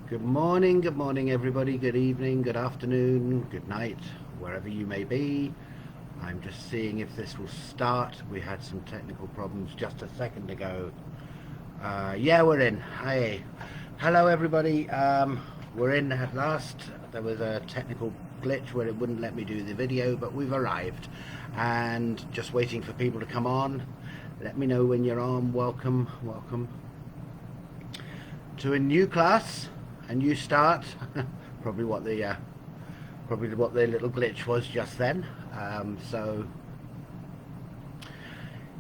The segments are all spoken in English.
Good morning everybody, good evening, good afternoon, good night, wherever you may be. I'm just seeing if this will start. We had some technical problems just a second ago. Yeah, we're in. Hi. Hello everybody. We're in at last. There was a technical glitch where it wouldn't let me do the video, but we've arrived. And just waiting for people to come on. Let me know when you're on. Welcome to a new class. A new start. probably what the little glitch was just then. So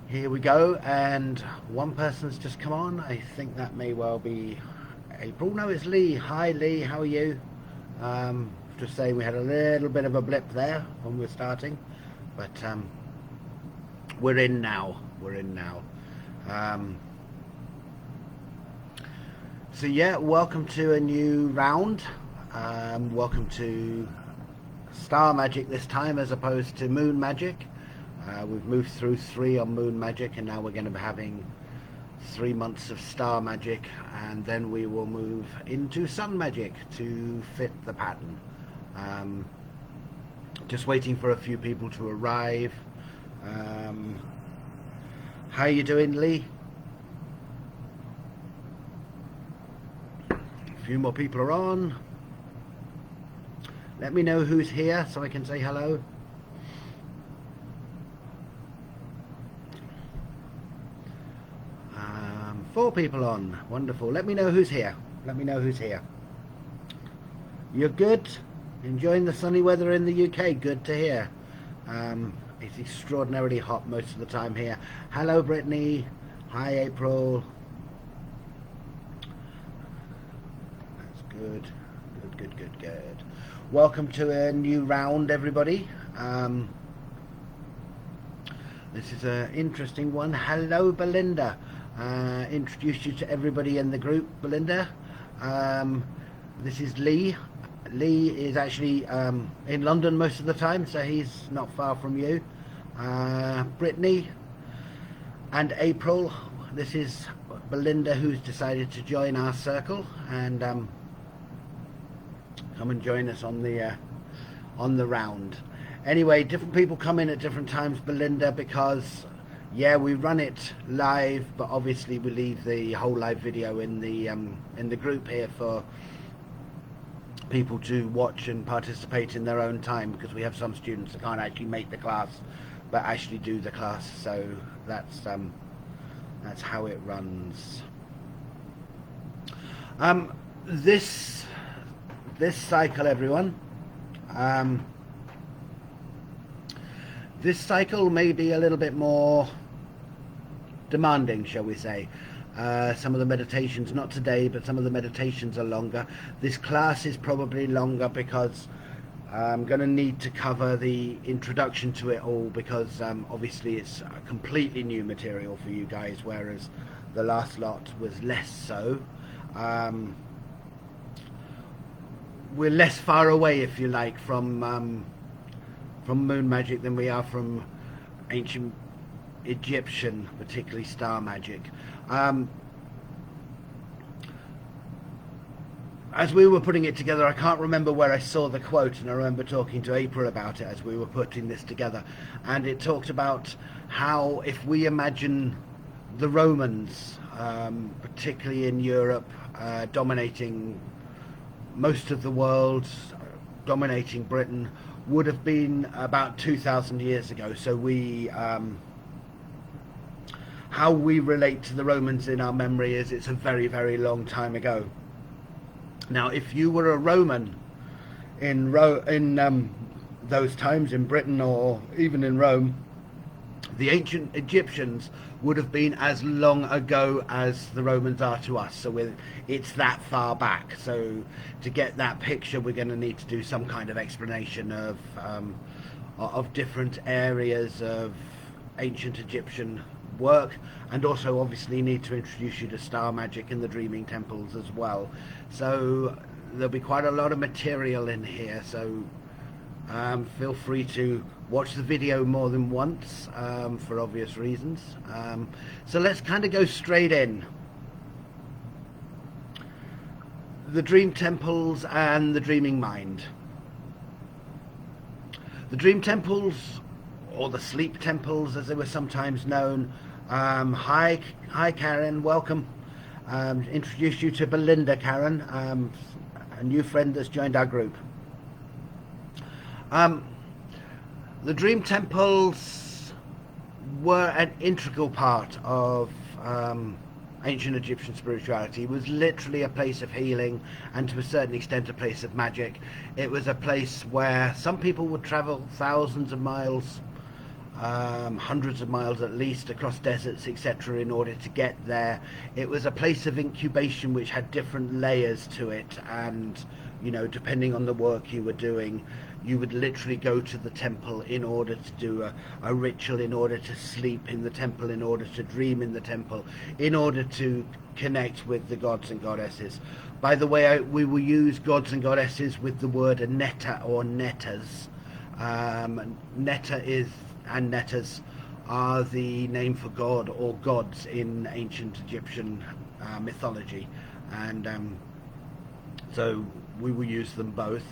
here we go, and one person's just come on. I think that may well be April. No, it's Lee. Hi Lee, how are you? Just saying we had a little bit of a blip there when we were starting, but we're in now. So yeah, welcome to a new round. Welcome to Star Magic this time as opposed to Moon Magic. We've moved through 3 on Moon Magic, and now we're going to be having 3 months of Star Magic, and then we will move into Sun Magic to fit the pattern. Just waiting for a few people to arrive. How are you doing, Lee? A few more people are on. Let me know who's here so I can say hello. Four people on. Wonderful. Let me know who's here. You're good? Enjoying the sunny weather in the UK? Good to hear. It's extraordinarily hot most of the time here. Hello Brittany. Hi April. Good. Welcome to a new round, everybody. This is an interesting one. Hello, Belinda. Introduce you to everybody in the group, Belinda. This is Lee. Lee is actually in London most of the time, so he's not far from you. Brittany and April. This is Belinda, who's decided to join our circle and come and join us on the round. Anyway, different people come in at different times, Belinda, because yeah, we run it live, but obviously we leave the whole live video in the group here for people to watch and participate in their own time, because we have some students that can't actually make the class but actually do the class, so that's how it runs. This cycle, everyone, this cycle may be a little bit more demanding, shall we say. Some of the meditations, not today, but some of the meditations are longer. This class is probably longer because I'm going to need to cover the introduction to it all, because obviously it's a completely new material for you guys, whereas the last lot was less so. We're less far away, if you like, from Moon Magic than we are from ancient Egyptian, particularly Star Magic. As we were putting it together, I can't remember where I saw the quote, and I remember talking to April about it as we were putting this together, and it talked about how if we imagine the Romans, particularly in Europe, dominating most of the world, dominating Britain, would have been about 2,000 years ago. So we, how we relate to the Romans in our memory is it's a very, very long time ago. Now, if you were a Roman in those times in Britain or even in Rome, the ancient Egyptians would have been as long ago as the Romans are to us. So it's that far back. So to get that picture, we're going to need to do some kind of explanation of different areas of ancient Egyptian work, and also obviously need to introduce you to Star Magic and the Dreaming Temples as well. So there'll be quite a lot of material in here, so feel free to watch the video more than once for obvious reasons. So let's kind of go straight in. the dream temples and the dreaming mind. The dream temples, or the sleep temples as they were sometimes known. Hi Karen, welcome. Introduce you to Belinda, Karen, a new friend that's joined our group. The dream temples were an integral part of ancient Egyptian spirituality. It was literally a place of healing, and to a certain extent a place of magic. It was a place where some people would travel thousands of miles, hundreds of miles at least, across deserts, etc., in order to get there. It was a place of incubation which had different layers to it, and depending on the work you were doing, you would literally go to the temple in order to do a ritual, in order to sleep in the temple, in order to dream in the temple, in order to connect with the gods and goddesses. By the way, we will use gods and goddesses with the word netta or nettas. Netta is and nettas are the name for god or gods in ancient Egyptian mythology, and so we will use them both.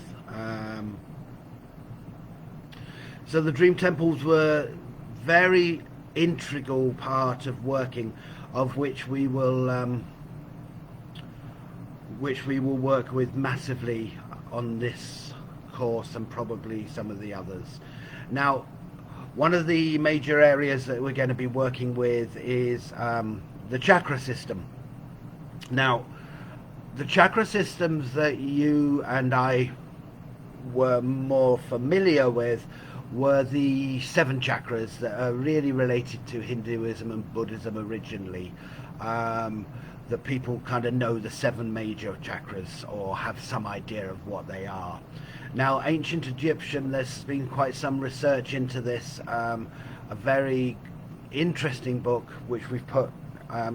So the dream temples were very integral part of working, of which we will work with massively on this course and probably some of the others. Now, one of the major areas that we're going to be working with is the chakra system. Now, the chakra systems that you and I were more familiar with were the 7 chakras that are really related to Hinduism and Buddhism originally. That people kind of know the 7 major chakras or have some idea of what they are. Now, ancient Egyptian, there's been quite some research into this. A very interesting book which we've put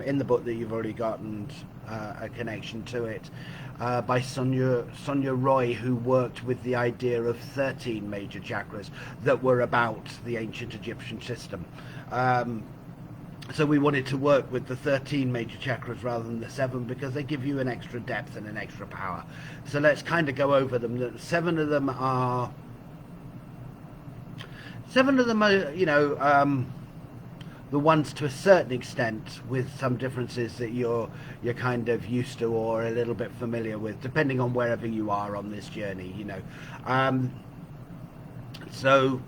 in the book that you've already gotten a connection to it, by Sonia Roy, who worked with the idea of 13 major chakras that were about the ancient Egyptian system. So we wanted to work with the 13 major chakras rather than the 7, because they give you an extra depth and an extra power. So let's kind of go over them. 7 of them are, the ones to a certain extent, with some differences that you're kind of used to or a little bit familiar with, depending on wherever you are on this journey. So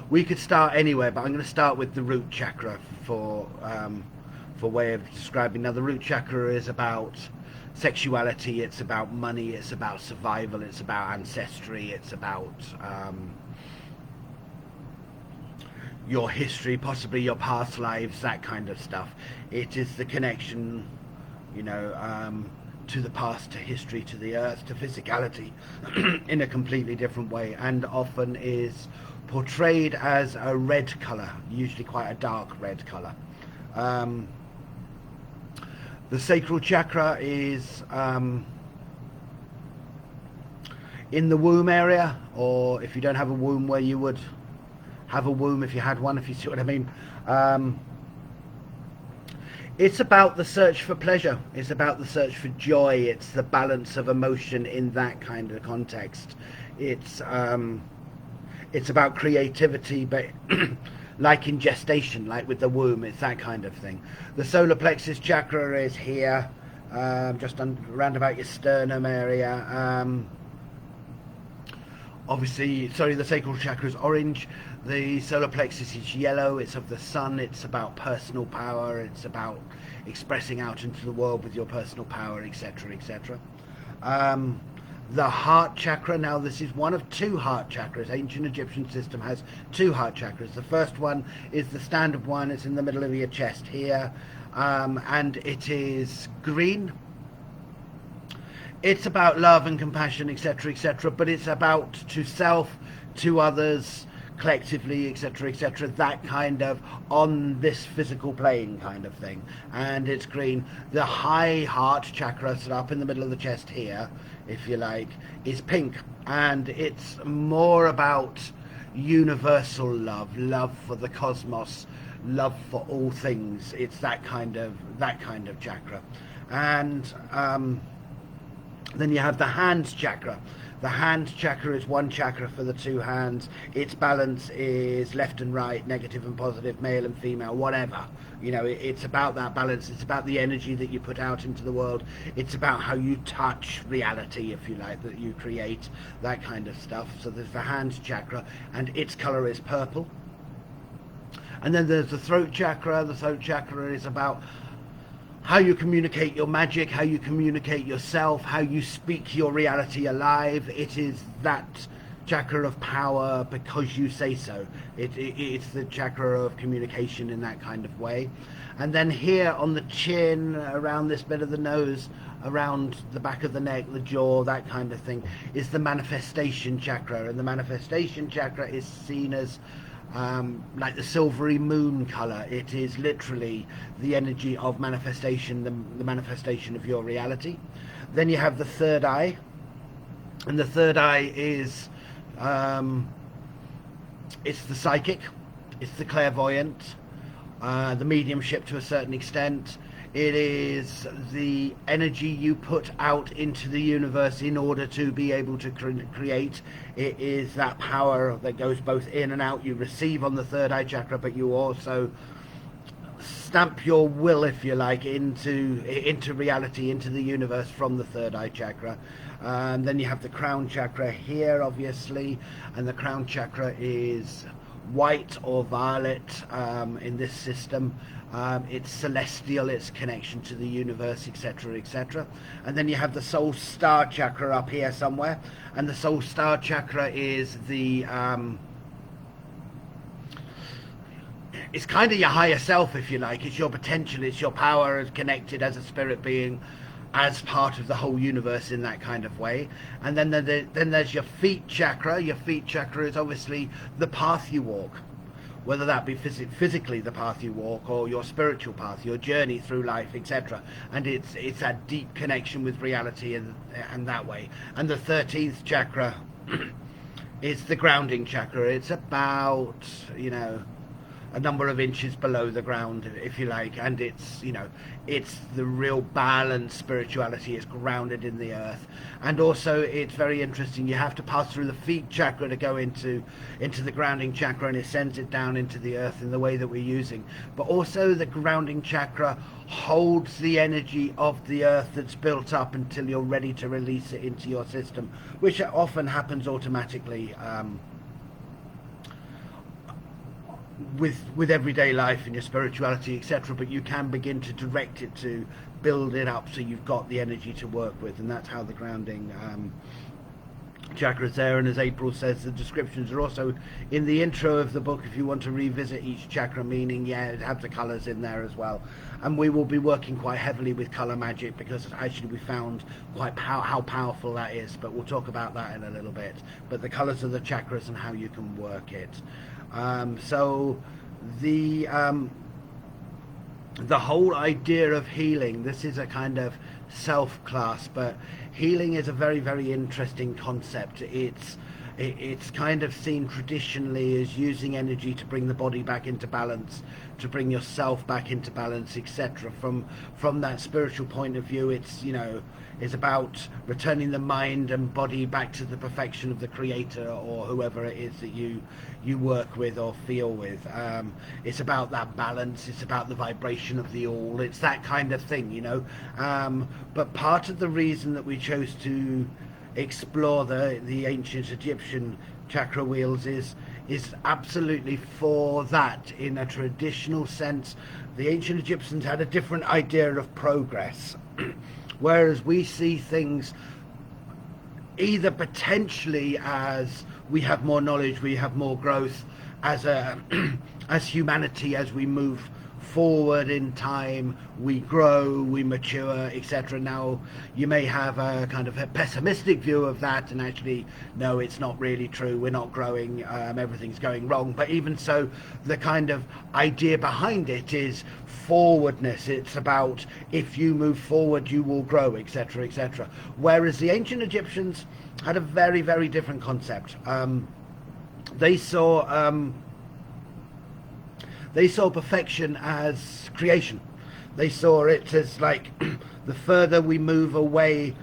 we could start anywhere, but I'm going to start with the root chakra for way of describing. Now, the root chakra is about sexuality, it's about money, it's about survival, it's about ancestry, it's about your history, possibly your past lives, that kind of stuff. It is the connection, to the past, to history, to the earth, to physicality in a completely different way, and often is portrayed as a red colour, usually quite a dark red colour. The sacral chakra is in the womb area, or if you don't have a womb, where you would have a womb if you had one, if you see what I mean. It's about the search for pleasure, it's about the search for joy, it's the balance of emotion in that kind of context. It's about creativity, but like in gestation, like with the womb, it's that kind of thing. The solar plexus chakra is here, just around about your sternum area. Obviously, the sacral chakra is orange. The solar plexus is yellow. It's of the sun. It's about personal power. It's about expressing out into the world with your personal power, etc., etc. The heart chakra. Now, this is one of 2 heart chakras. Ancient Egyptian system has 2 heart chakras. The first one is the standard one. It's in the middle of your chest here, and it is green. It's about love and compassion, etc., etc., but it's about to self, to others, collectively, etc., etc., that kind of on this physical plane kind of thing. And it's green. The high heart chakra, so up in the middle of the chest here, if you like, is pink, and it's more about universal love for the cosmos, love for all things. It's that kind of chakra. And Then you have the hands chakra. The hands chakra is one chakra for the two hands. Its balance is left and right, negative and positive, male and female, whatever. You know, it's about that balance. It's about the energy that you put out into the world. It's about how you touch reality, if you like, that you create, that kind of stuff. So there's the hands chakra, and its color is purple. And then there's the throat chakra. The throat chakra is about how you communicate your magic, how you communicate yourself, how you speak your reality alive. It is that chakra of power because you say so. It's the chakra of communication in that kind of way. And then here on the chin, around this bit of the nose, around the back of the neck, the jaw, that kind of thing, is the manifestation chakra. And the manifestation chakra is seen as like the silvery moon color. It is literally the energy of manifestation, the manifestation of your reality. Then you have the third eye, and the third eye is it's the psychic, it's the clairvoyant, the mediumship to a certain extent. It is the energy you put out into the universe in order to be able to create. It is that power that goes both in and out. You receive on the third eye chakra, but you also stamp your will, if you like, into reality, into the universe from the third eye chakra. Then you have the crown chakra here, obviously, and the crown chakra is white or violet in this system. It's celestial, it's connection to the universe, etc., etc. And then you have the soul star chakra up here somewhere, and the soul star chakra is the it's kind of your higher self, if you like. It's your potential, it's your power as connected as a spirit being, as part of the whole universe in that kind of way. And then there's your feet chakra. Your feet chakra is obviously the path you walk, whether that be physically the path you walk, or your spiritual path, your journey through life, etc. And it's that deep connection with reality and that way. And the 13th chakra is the grounding chakra. It's about, you know, a number of inches below the ground, if you like, and it's, you know, it's the real balanced spirituality. Is grounded in the earth. And also it's very interesting, you have to pass through the feet chakra to go into the grounding chakra, and it sends it down into the earth in the way that we're using. But also the grounding chakra holds the energy of the earth that's built up until you're ready to release it into your system, which often happens automatically with everyday life and your spirituality, etc. But you can begin to direct it, to build it up, so you've got the energy to work with. And that's how the grounding chakra is there. And as April says, the descriptions are also in the intro of the book if you want to revisit each chakra meaning. Yeah, it has the colors in there as well. And we will be working quite heavily with color magic, because actually we found quite how powerful that is, but we'll talk about that in a little bit. But the colors of the chakras and how you can work it. So the whole idea of healing, this is a kind of self-class, but healing is a very, very interesting concept. It's kind of seen traditionally as using energy to bring the body back into balance, to bring yourself back into balance, etc. From that spiritual point of view, it's, you know, it's about returning the mind and body back to the perfection of the creator, or whoever it is that you work with or feel with. It's about that balance, it's about the vibration of the all, it's that kind of thing, you know. But part of the reason that we chose to explore the ancient Egyptian chakra wheels is absolutely for that. In a traditional sense, the ancient Egyptians had a different idea of progress, whereas we see things either potentially as we have more knowledge, we have more growth as as humanity, as we move forward in time, we grow, we mature, etc. Now you may have a kind of a pessimistic view of that, and actually no, it's not really true, we're not growing, everything's going wrong. But even so, the kind of idea behind it is forwardness. It's about, if you move forward you will grow, etc., etc. Whereas the ancient Egyptians had a very, very different concept. They saw perfection as creation. They saw it as like the further we move away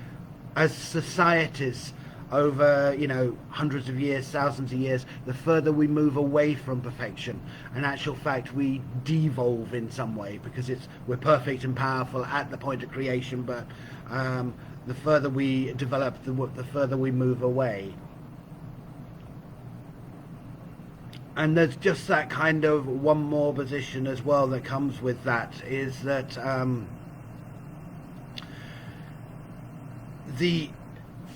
as societies over, you know, hundreds of years, thousands of years, the further we move away from perfection. In actual fact, we devolve in some way, because we're perfect and powerful at the point of creation, but the further we develop, the further we move away. And there's just that kind of one more position as well that comes with that, is that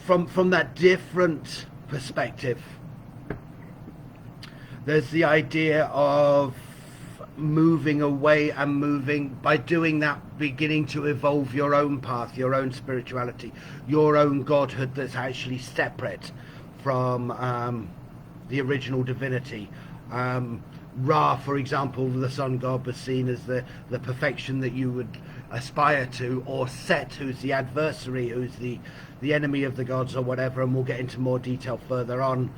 from that different perspective, there's the idea of moving away, and moving, by doing that, beginning to evolve your own path, your own spirituality, your own godhood that's actually separate from the original divinity. Ra, for example, the sun god, was seen as the perfection that you would aspire to, or Set, who's the adversary, who's the enemy of the gods or whatever, and we'll get into more detail further on.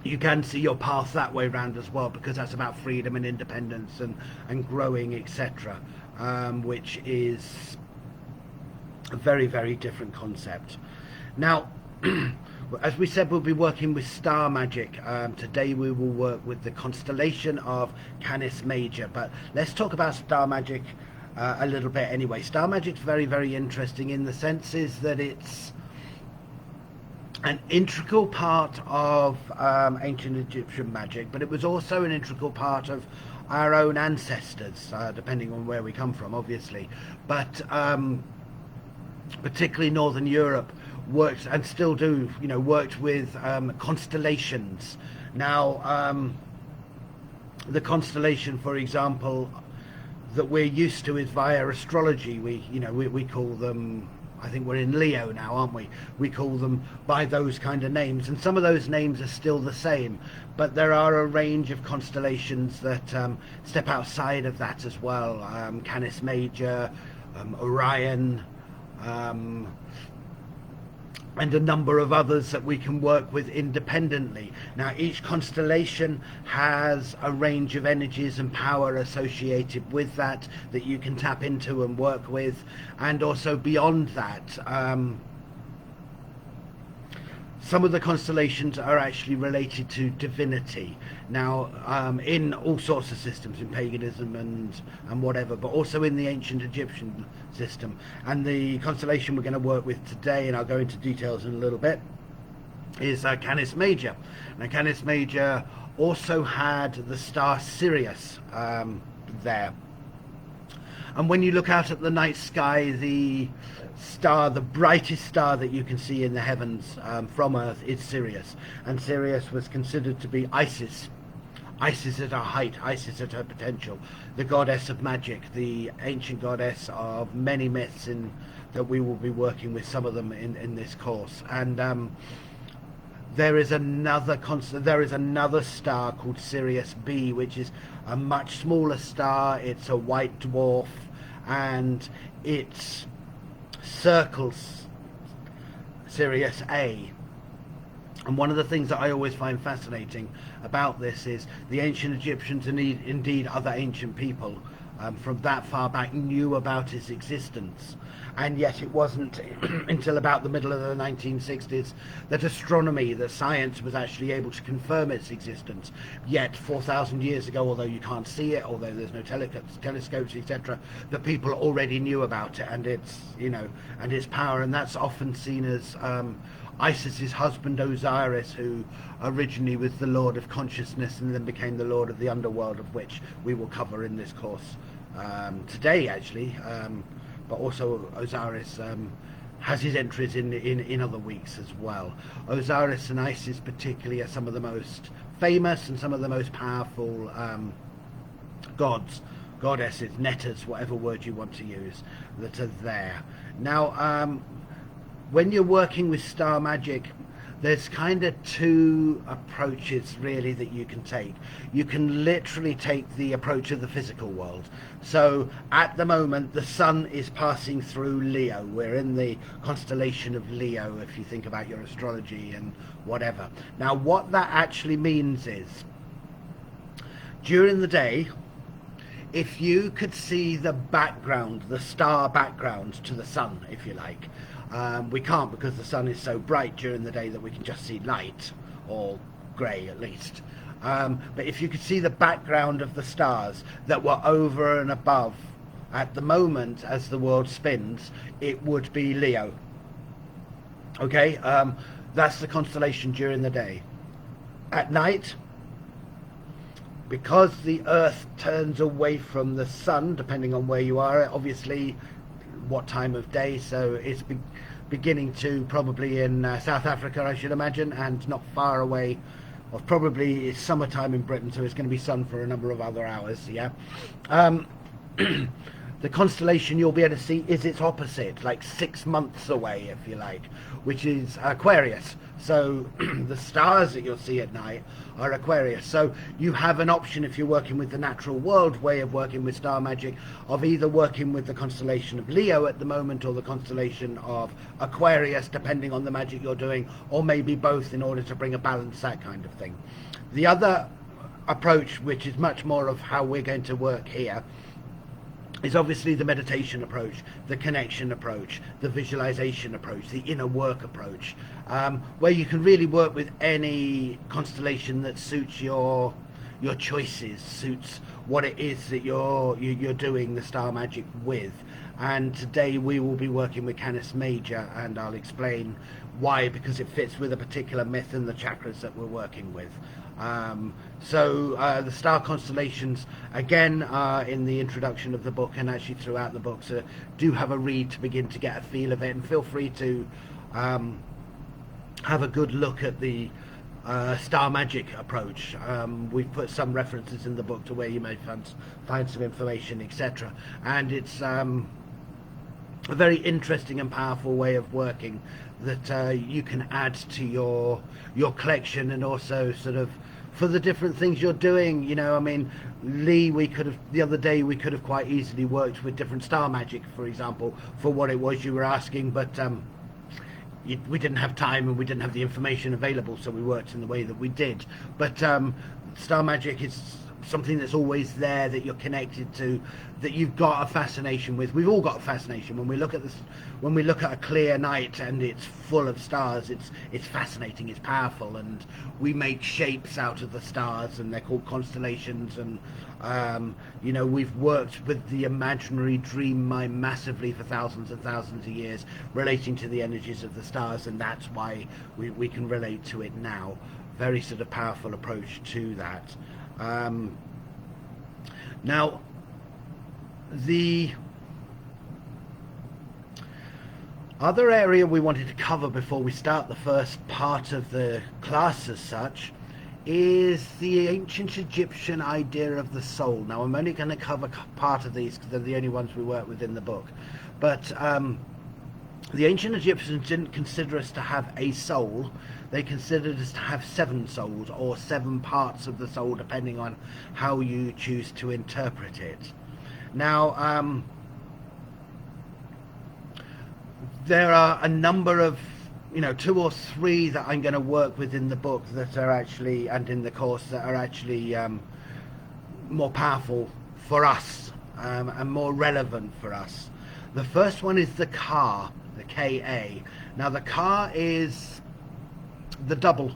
You can see your path that way round as well, because that's about freedom and independence and growing, etc., which is a very, very different concept. Now, as we said, we'll be working with star magic. Today we will work with the constellation of Canis Major, but let's talk about star magic a little bit anyway. Star magic's very, very interesting in the sense is that it's an integral part of ancient Egyptian magic, but it was also an integral part of our own ancestors, depending on where we come from, obviously. But particularly Northern Europe worked, and still do, you know, worked with constellations. Now, the constellation, for example, that we're used to is via astrology. We call them, I think we're in Leo now, aren't we? We call them by those kind of names, and some of those names are still the same, but there are a range of constellations that step outside of that as well. Canis Major, Orion, and a number of others that we can work with independently. Now, each constellation has a range of energies and power associated with that you can tap into and work with, and also beyond that. Some of the constellations are actually related to divinity. Now, in all sorts of systems, in paganism and whatever, but also in the ancient Egyptian system. And the constellation we're going to work with today, and I'll go into details in a little bit, is Canis Major. Now, Canis Major also had the star Sirius there. And when you look out at the night sky, the brightest star that you can see in the heavens from Earth is Sirius. And Sirius was considered to be Isis. Isis at her height, Isis at her potential, the goddess of magic, the ancient goddess of many myths that we will be working with, some of them in this course. And there is another star called Sirius B, which is a much smaller star. It's a white dwarf, and it circles Sirius A. And one of the things that I always find fascinating about this is the ancient Egyptians, and indeed other ancient people from that far back, knew about its existence. And yet it wasn't until about the middle of the 1960s that astronomy, that science, was actually able to confirm its existence. Yet 4,000 years ago, although you can't see it, although there's no telescopes, etc., the people already knew about it and its, and its power. And that's often seen as Isis's husband Osiris, who originally was the Lord of Consciousness and then became the Lord of the Underworld, of which we will cover in this course today, actually. But also Osiris has his entries in other weeks as well. Osiris and Isis particularly are some of the most famous and some of the most powerful goddesses, netters, whatever word you want to use, that are there. Now, when you're working with star magic, there's kind of two approaches really that you can take. You can literally take the approach of the physical world. So at the moment, the sun is passing through Leo. We're in the constellation of Leo, if you think about your astrology and whatever. Now, what that actually means is, during the day, if you could see the background, the star background to the sun, if you like. We can't, because the sun is so bright during the day that we can just see light, or grey at least. But if you could see the background of the stars that were over and above at the moment as the world spins, it would be Leo. Okay, that's the constellation during the day. At night, because the Earth turns away from the sun, depending on where you are, obviously what time of day, so it's beginning to probably in South Africa, I should imagine, and not far away, or probably it's summertime in Britain, so it's going to be sun for a number of other hours, yeah. The constellation you'll be able to see is its opposite, like 6 months away, if you like, which is Aquarius. So the stars that you'll see at night are Aquarius. So you have an option, if you're working with the natural world way of working with star magic, of either working with the constellation of Leo at the moment or the constellation of Aquarius, depending on the magic you're doing, or maybe both in order to bring a balance, that kind of thing. The other approach, which is much more of how we're going to work here, is obviously the meditation approach, the connection approach, the visualization approach, the inner work approach, where you can really work with any constellation that suits your choices, suits what it is that you're doing the star magic with. And today we will be working with Canis Major, and I'll explain why, because it fits with a particular myth and the chakras that we're working with. The star constellations, again, in the introduction of the book and actually throughout the books, do have a read to begin to get a feel of it, and feel free to have a good look at the star magic approach. We've put some references in the book to where you may find some information, etc. And it's a very interesting and powerful way of working that you can add to your collection, and also sort of for the different things you're doing. You know, I mean, Lee, the other day we could have quite easily worked with different star magic, for example, for what it was you were asking, but we didn't have time and we didn't have the information available, so we worked in the way that we did. But star magic is something that's always there, that you're connected to, that you've got a fascination with. We've all got a fascination when we look at this, when we look at a clear night and it's full of stars. It's fascinating, it's powerful, and we make shapes out of the stars, and they're called constellations. And you know, we've worked with the imaginary dream mind massively for thousands and thousands of years, relating to the energies of the stars, and that's why we can relate to it now. Very sort of powerful approach to that. Now, the other area we wanted to cover before we start the first part of the class as such is the ancient Egyptian idea of the soul. Now, I'm only going to cover part of these because they're the only ones we work with in the book, but the ancient Egyptians didn't consider us to have a soul. They considered us to have 7 souls, or 7 parts of the soul, depending on how you choose to interpret it. Now, there are a number of, 2 or 3 that I'm going to work with in the book that are actually, and in the course, that are actually more powerful for us, and more relevant for us. The first one is the Ka, the K-A. Now, the Ka is the double.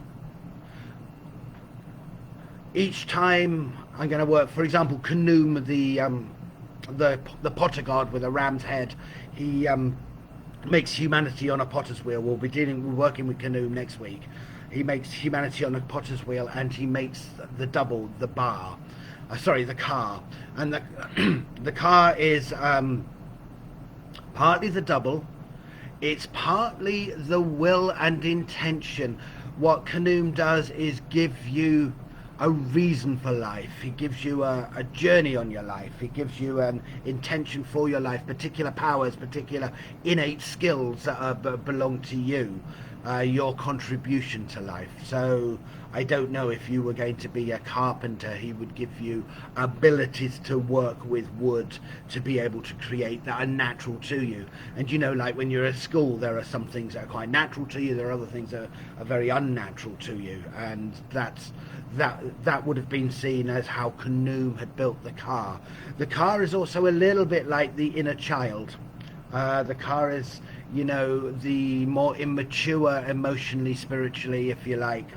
Each time I'm going to work, for example, Khnum, the potter god with a ram's head, he makes humanity on a potter's wheel. We'll be working with Khnum next week. He makes humanity on a potter's wheel, and he makes the double, the bar. The Ka. And the Ka is partly the double. It's partly the will and intention. What Khnum does is give you a reason for life. He gives you a journey on your life. He gives you an intention for your life, particular powers, particular innate skills that belong to you. your contribution to life. So I don't know, if you were going to be a carpenter, he would give you abilities to work with wood to be able to create that are natural to you. And you know, like when you're at school, there are some things that are quite natural to you, there are other things that are very unnatural to you, and that would have been seen as how Khnum had built the car. The car is also a little bit like the inner child. The car is, you know, the more immature emotionally, spiritually, if you like,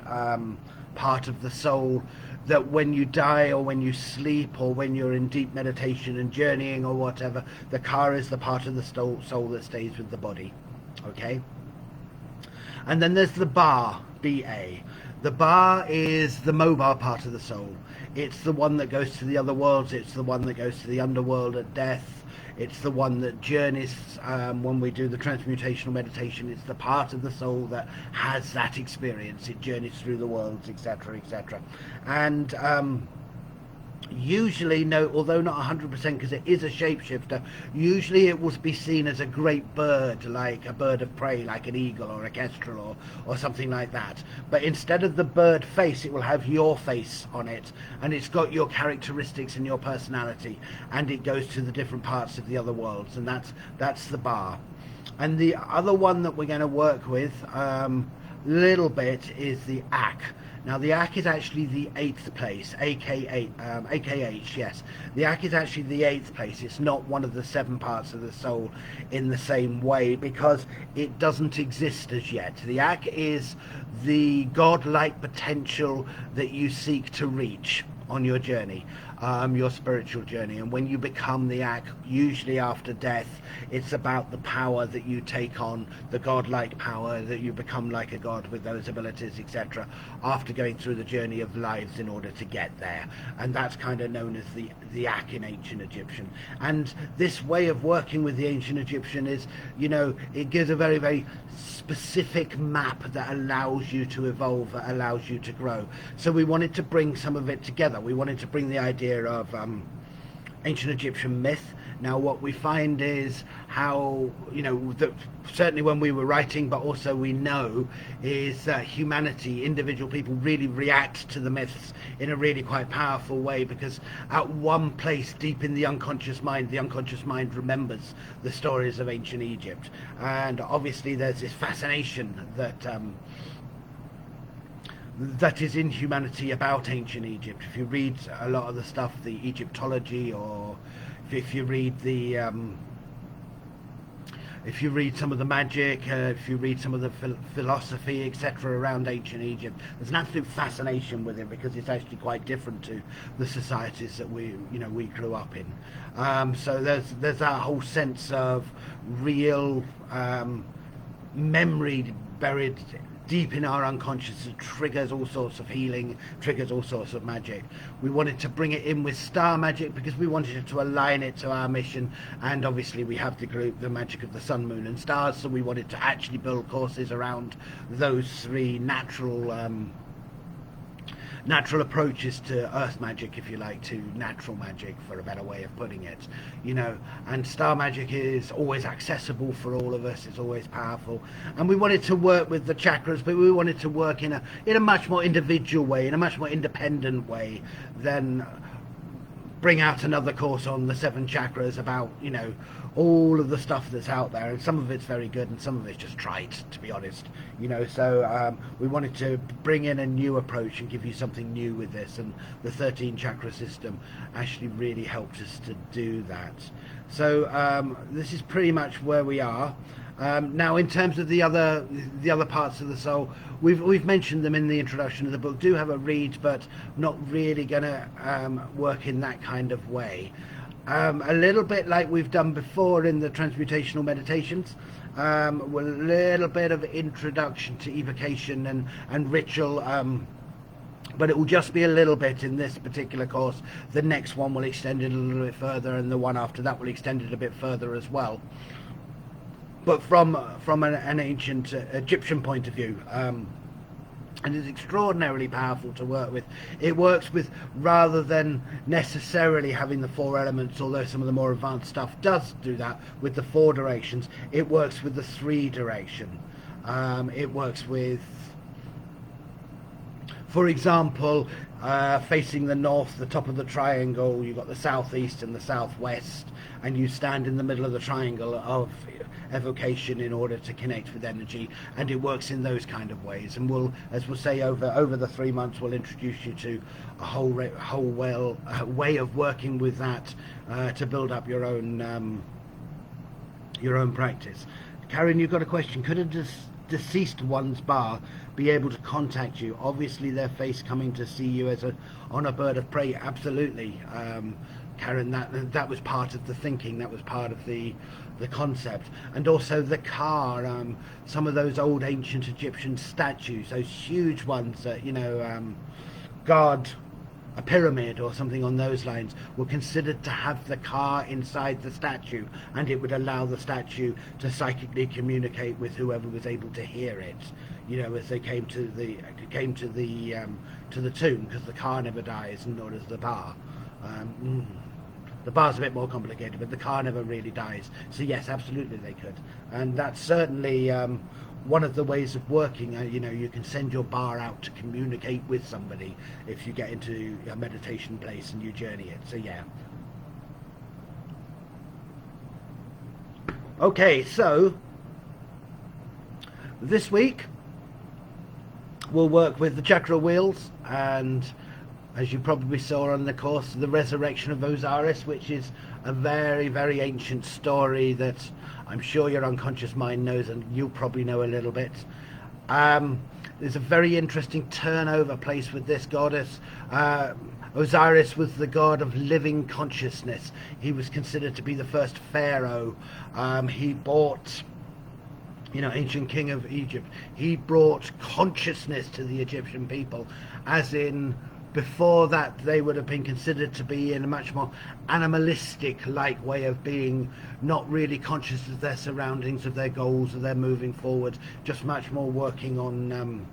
part of the soul, that when you die or when you sleep or when you're in deep meditation and journeying or whatever, the car is the part of the soul that stays with the body. Okay? And then there's the Ba, B-A. The Ba is the mobile part of the soul. It's the one that goes to the other worlds. It's the one that goes to the underworld at death. It's the one that journeys when we do the transmutational meditation. It's the part of the soul that has that experience. It journeys through the worlds, etc., etc. And usually, no, although not 100%, because it is a shapeshifter, usually it will be seen as a great bird, like a bird of prey, like an eagle or a kestrel or something like that. But instead of the bird face, it will have your face on it, and it's got your characteristics and your personality, and it goes to the different parts of the other worlds, and that's the Ba. And the other one that we're going to work with little bit is the Ak. Now the Ak is actually the 8th place, AKH, yes. The Ak is actually the 8th place. It's not one of the 7 parts of the soul in the same way, because it doesn't exist as yet. The Ak is the godlike potential that you seek to reach on your journey, your spiritual journey. And when you become the Ak, usually after death, it's about the power that you take on, the godlike power, that you become like a god with those abilities, etc., after going through the journey of lives in order to get there. And that's kind of known as the Ak in ancient Egyptian. And this way of working with the ancient Egyptian is, you know, it gives a very, very specific map that allows you to evolve, that allows you to grow. So we wanted to bring some of it together. We wanted to bring the idea of ancient Egyptian myth. Now what we find is how, you know, that certainly when we were writing, but also we know, is that humanity, individual people, really react to the myths in a really quite powerful way, because at one place deep in the unconscious mind remembers the stories of ancient Egypt. And obviously there's this fascination that is in humanity about ancient Egypt. If you read a lot of the stuff, the Egyptology, or if you read if you read some of the magic, if you read some of the philosophy, etc., around ancient Egypt, there's an absolute fascination with it, because it's actually quite different to the societies that we grew up in. So there's that whole sense of real memory buried deep in our unconscious that triggers all sorts of healing, triggers all sorts of magic. We wanted to bring it in with star magic because we wanted to align it to our mission, and obviously we have the group, the magic of the sun, moon and stars, so we wanted to actually build courses around those 3 natural approaches to earth magic, if you like, to natural magic, for a better way of putting it, you know. And star magic is always accessible for all of us, it's always powerful, and we wanted to work with the chakras, but we wanted to work in a much more individual way, in a much more independent way, than bring out another course on the 7 chakras about, you know, all of the stuff that's out there, and some of it's very good and some of it's just trite, to be honest, you know. So we wanted to bring in a new approach and give you something new with this, and the 13 chakra system actually really helped us to do that. So this is pretty much where we are. Now, in terms of the other parts of the soul, we've mentioned them in the introduction of the book. Do have a read, but not really going to work in that kind of way. A little bit like we've done before in the transmutational meditations, with a little bit of introduction to evocation and ritual, but it will just be a little bit in this particular course. The next one will extend it a little bit further, and the one after that will extend it a bit further as well. But from an ancient Egyptian point of view, and it's extraordinarily powerful to work with. It works with, rather than necessarily having the 4 elements, although some of the more advanced stuff does do that with the 4 directions, it works with the 3 direction. It works with, for example, facing the north, the top of the triangle, you've got the southeast and the southwest, and you stand in the middle of the triangle of evocation in order to connect with energy, and it works in those kind of ways. And we'll, as we'll say, over the 3 months, we'll introduce you to a whole way of working with that to build up your own practice. Karen, you've got a question. Could a deceased one's bar be able to contact you? Obviously their face coming to see you as on a bird of prey. Absolutely, Karen, that was part of the thinking, that was part of the concept. And also the car, some of those old ancient Egyptian statues, those huge ones that, you know, guard a pyramid or something on those lines, were considered to have the car inside the statue, and it would allow the statue to psychically communicate with whoever was able to hear it, you know, as they came to the tomb, because the car never dies, and nor does the bar. The bar's a bit more complicated, but the car never really dies. So yes, absolutely they could, and that's certainly one of the ways of working. You know, you can send your bar out to communicate with somebody if you get into a meditation place and you journey it. So yeah. Okay, so this week we'll work with the chakra wheels, and as you probably saw on the course, the resurrection of Osiris, which is a very, very ancient story that I'm sure your unconscious mind knows, and you'll probably know a little bit. There's a very interesting turnover place with this goddess. Osiris was the god of living consciousness. He was considered to be the first pharaoh. He brought, you know, ancient king of Egypt. He brought consciousness to the Egyptian people, as in, before that they would have been considered to be in a much more animalistic like way of being, not really conscious of their surroundings, of their goals, of their moving forward, just much more working on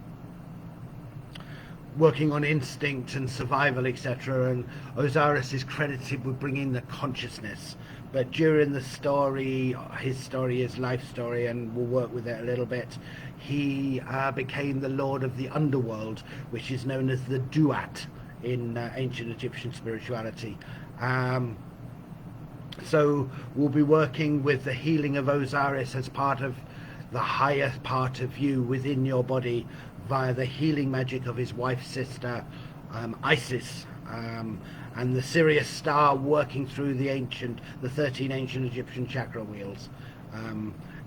instinct and survival, etc. And Osiris is credited with bringing the consciousness, but during the story, his story, his life story, and we'll work with it a little bit, he became the lord of the underworld, which is known as the Duat in ancient Egyptian spirituality. So we'll be working with the healing of Osiris as part of the higher part of you within your body, via the healing magic of his wife's sister, Isis, and the Sirius star working through the 13 ancient Egyptian chakra wheels.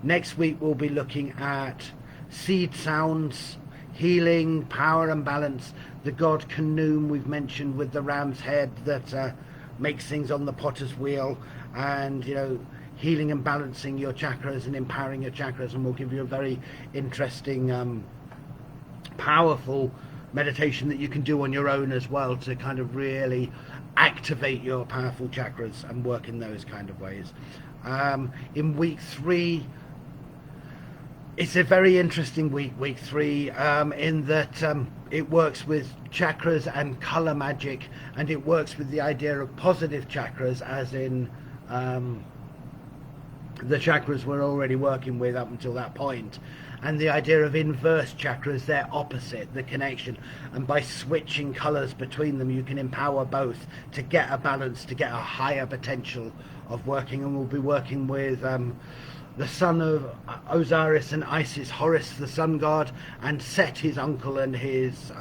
Next week we'll be looking at seed sounds, healing, power and balance, the god Khnum we've mentioned with the ram's head that makes things on the potter's wheel, and, you know, healing and balancing your chakras and empowering your chakras. And we'll give you a very interesting powerful meditation that you can do on your own as well, to kind of really activate your powerful chakras and work in those kind of ways. In week 3, it's a very interesting week 3, in that it works with chakras and color magic, and it works with the idea of positive chakras, as in the chakras we're already working with up until that point, and the idea of inverse chakras, their opposite, the connection, and by switching colors between them you can empower both to get a balance, to get a higher potential of working. And we'll be working with the son of Osiris and Isis, Horus the sun god, and Set, his uncle, and his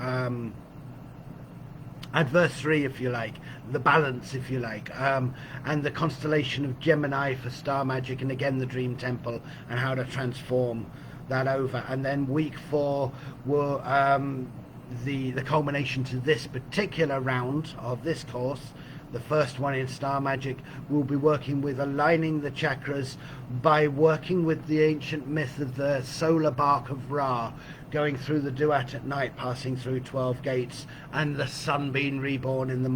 adversary, if you like, the balance, if you like, and the constellation of Gemini for star magic, and again the dream temple and how to transform that over. And then week 4 will the culmination to this particular round of this course, the first one in star magic. We'll be working with aligning the chakras by working with the ancient myth of the solar bark of Ra, going through the Duat at night, passing through 12 gates, and the sun being reborn in the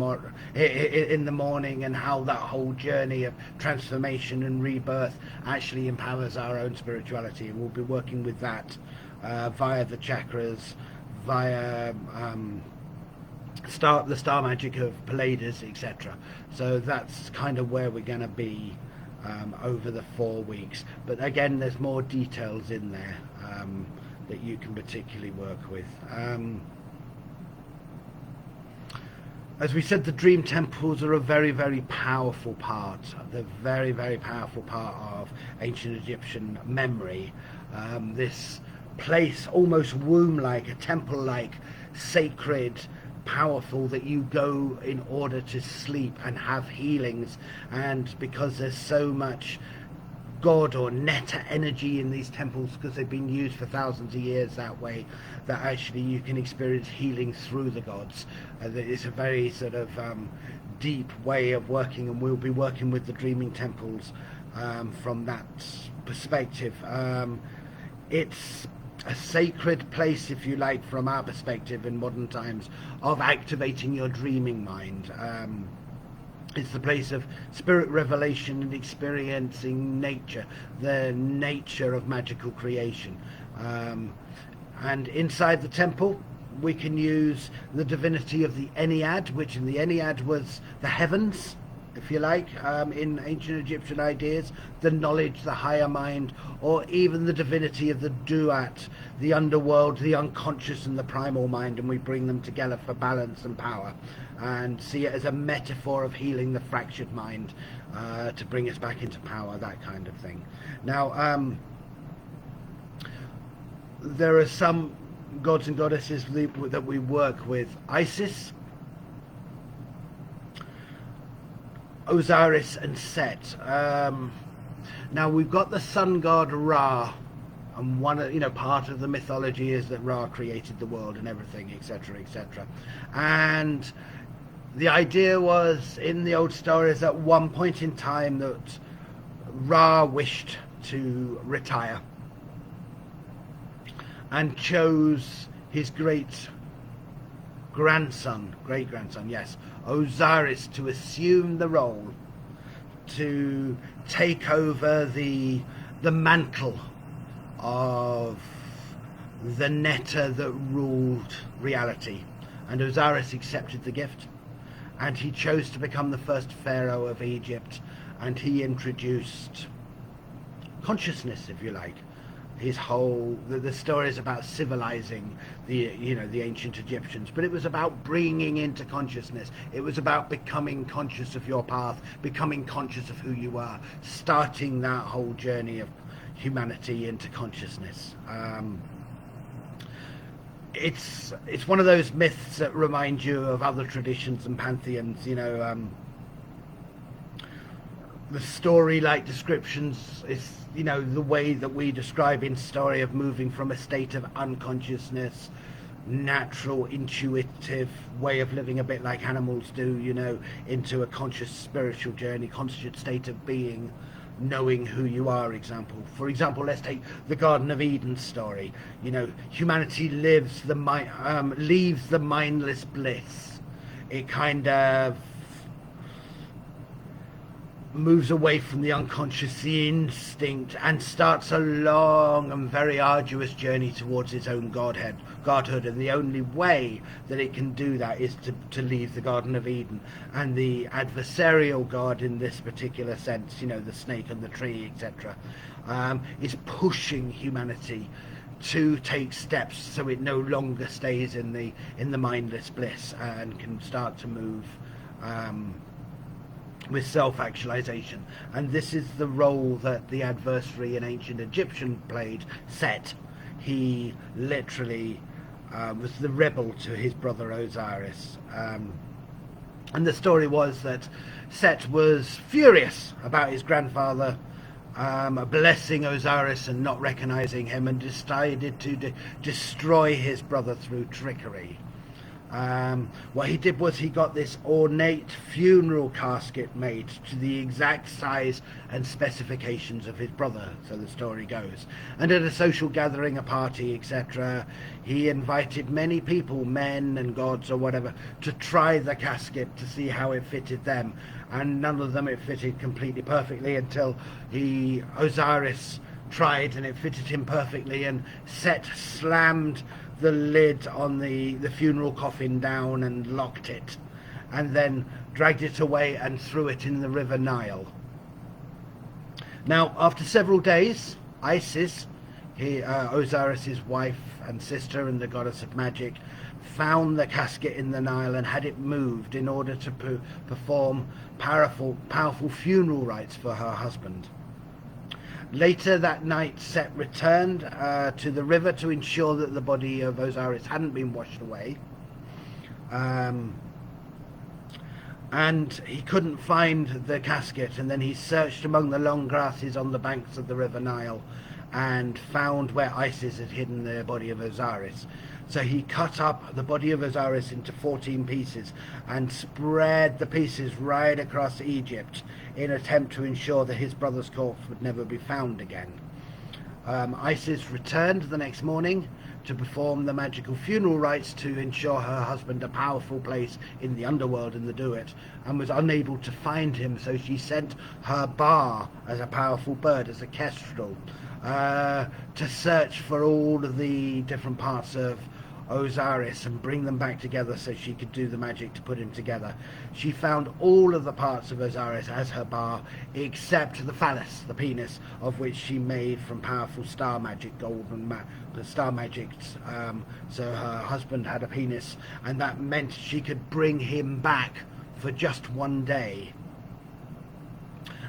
morning, and how that whole journey of transformation and rebirth actually empowers our own spirituality. And we'll be working with that via the chakras, via the star magic of Pleiades, etc. So that's kind of where we're going to be over the 4 weeks. But again, there's more details in there. that you can particularly work with. As we said, the dream temples are a very, very powerful part. They're very, very powerful part of ancient Egyptian memory. This place, almost womb-like, a temple-like, sacred, powerful, that you go in order to sleep and have healings. And because there's so much God or netta energy in these temples, because they've been used for thousands of years that way, that actually you can experience healing through the gods. It's a very sort of deep way of working, and we'll be working with the dreaming temples from that perspective. It's a sacred place, if you like, from our perspective in modern times, of activating your dreaming mind. It's the place of spirit revelation and experiencing nature, the nature of magical creation. And inside the temple, we can use the divinity of the Ennead, which in the Ennead was the heavens, if you like, in ancient Egyptian ideas, the knowledge, the higher mind, or even the divinity of the Duat, the underworld, the unconscious and the primal mind, and we bring them together for balance and power, and see it as a metaphor of healing the fractured mind, to bring us back into power, that kind of thing. Now, there are some gods and goddesses that we work with. Isis, Osiris and Set. Now we've got the sun god Ra, and part of the mythology is that Ra created the world and everything, etc., etc. And the idea was in the old stories at one point in time that Ra wished to retire and chose his great-grandson, yes, Osiris, to assume the role, to take over the mantle of the netta that ruled reality. And Osiris accepted the gift, and he chose to become the first pharaoh of Egypt, and he introduced consciousness, if you like. His whole the story is about civilizing the ancient Egyptians, but it was about bringing into consciousness. It was about becoming conscious of your path, becoming conscious of who you are, starting that whole journey of humanity into consciousness. It's one of those myths that remind you of other traditions and pantheons. The story-like descriptions is, the way that we describe in story of moving from a state of unconsciousness, natural, intuitive way of living, a bit like animals do, into a conscious spiritual journey, conscious state of being, knowing who you are. For example, let's take the Garden of Eden story. Humanity leaves the mindless bliss. It kind of moves away from the unconscious, the instinct, and starts a long and very arduous journey towards its own godhood. And the only way that it can do that is to leave the Garden of Eden. And the adversarial god in this particular sense, the snake and the tree, etc., is pushing humanity to take steps so it no longer stays in the mindless bliss and can start to move with self-actualization. And this is the role that the adversary in ancient Egyptian played, Set. He literally was the rebel to his brother Osiris. And the story was that Set was furious about his grandfather blessing Osiris and not recognizing him, and decided to destroy his brother through trickery. What he did was he got this ornate funeral casket made to the exact size and specifications of his brother, so the story goes. And at a social gathering, a party, etc., he invited many people, men and gods or whatever, to try the casket to see how it fitted them. And none of them it fitted completely perfectly until Osiris tried, and it fitted him perfectly, and Set slammed the lid on the funeral coffin down and locked it, and then dragged it away and threw it in the river Nile. Now, after several days, Isis Osiris's wife and sister and the goddess of magic found the casket in the Nile and had it moved in order to perform powerful funeral rites for her husband. Later that night, Set returned to the river to ensure that the body of Osiris hadn't been washed away. And he couldn't find the casket, and then he searched among the long grasses on the banks of the river Nile and found where Isis had hidden the body of Osiris. So he cut up the body of Osiris into 14 pieces and spread the pieces right across Egypt in an attempt to ensure that his brother's corpse would never be found again. Isis returned the next morning to perform the magical funeral rites to ensure her husband a powerful place in the underworld in the Duat, and was unable to find him, so she sent her Ba as a powerful bird, as a kestrel, to search for all of the different parts of Osiris and bring them back together so she could do the magic to put him together. She found all of the parts of Osiris as her Ba, except the phallus, the penis, of which she made from powerful star magic, golden star magic. So her husband had a penis, and that meant she could bring him back for just one day.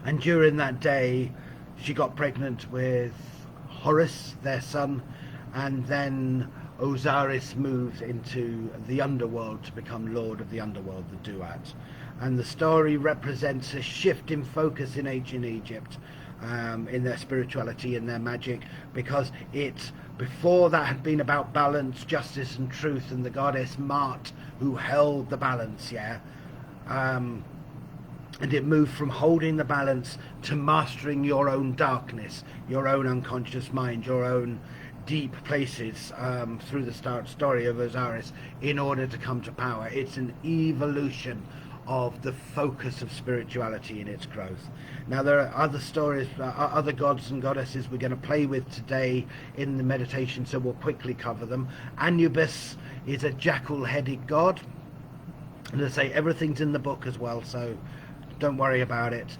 And during that day, she got pregnant with Horus, their son, and then Osiris moved into the underworld to become Lord of the Underworld, the Duat. And the story represents a shift in focus in ancient Egypt, in their spirituality and their magic, because before that had been about balance, justice and truth, and the goddess Ma'at who held the balance, and it moved from holding the balance to mastering your own darkness, your own unconscious mind, your own deep places, through the story of Osiris, in order to come to power. It's an evolution of the focus of spirituality in its growth. Now there are other stories, other gods and goddesses we're going to play with today in the meditation, so we'll quickly cover them. Anubis is a jackal-headed god, and as I say, everything's in the book as well, so don't worry about it.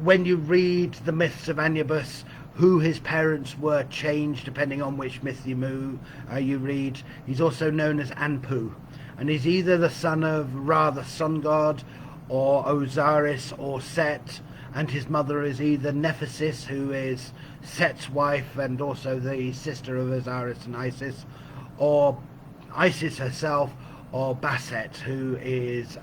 When you read the myths of Anubis, who his parents were changed depending on which myth you read. He's also known as Anpu, and he's either the son of Ra, the sun god, or Osiris, or Set, and his mother is either Nephesis, who is Set's wife and also the sister of Osiris and Isis, or Isis herself, or Bastet, who is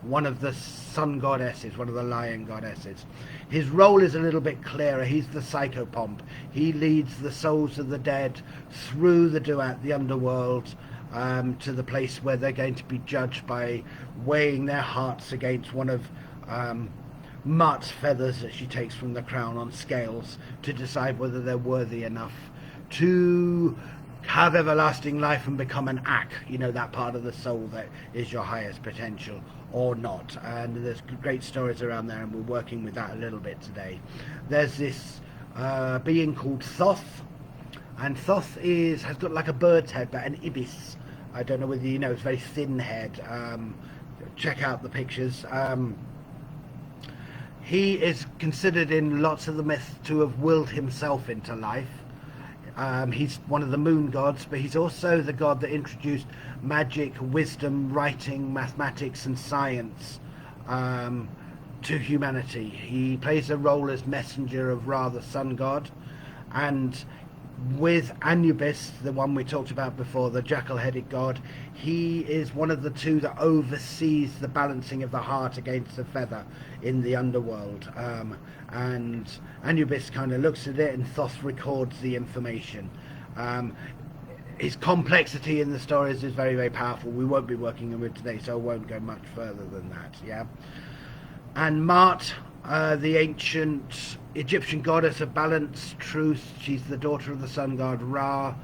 one of the sun goddesses, one of the lion goddesses. His role is a little bit clearer. He's the psychopomp. He leads the souls of the dead through the Duat, the underworld, to the place where they're going to be judged by weighing their hearts against one of Ma'at's feathers that she takes from the crown on scales to decide whether they're worthy enough to have everlasting life and become an Ak, that part of the soul that is your highest potential, or not. And there's great stories around there, and we're working with that a little bit today. There's this being called Thoth, and Thoth has got like a bird's head, but an ibis. I don't know whether you know, it's a very thin head. Check out the pictures. He is considered in lots of the myths to have willed himself into life. He's one of the moon gods, but he's also the god that introduced magic, wisdom, writing, mathematics and science to humanity. He plays a role as messenger of Ra, the sun god, and with Anubis, the one we talked about before, the jackal-headed god, he is one of the two that oversees the balancing of the heart against the feather in the underworld. And Anubis kind of looks at it, and Thoth records the information. His complexity in the stories is very, very powerful. We won't be working with it today, so I won't go much further than that. And Ma'at, the ancient Egyptian goddess of balance, truth, she's the daughter of the sun god Ra,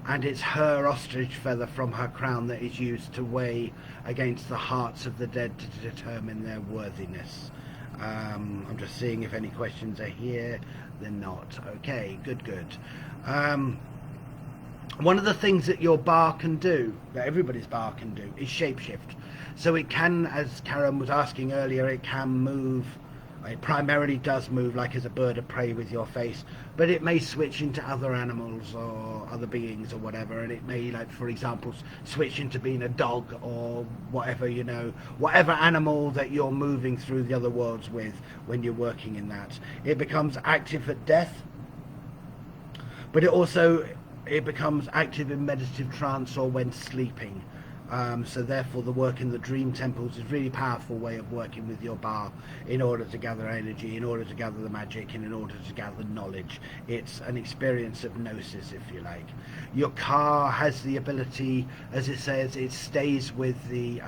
and it's her ostrich feather from her crown that is used to weigh against the hearts of the dead to determine their worthiness. I'm just seeing if any questions are here. They're not. Okay, good. One of the things that your bar can do, that everybody's bar can do, is shapeshift. So it can, as Karen was asking earlier, it can move It primarily does move like as a bird of prey with your face, but it may switch into other animals or other beings or whatever, and it may, like for example, switch into being a dog or whatever, you know, whatever animal that you're moving through the other worlds with when you're working in that. It becomes active at death, but it becomes active in meditative trance or when sleeping. So therefore the work in the dream temples is a really powerful way of working with your bar in order to gather energy, in order to gather the magic, and in order to gather knowledge. It's an experience of gnosis, if you like. Your car has the ability, as it says, it stays with the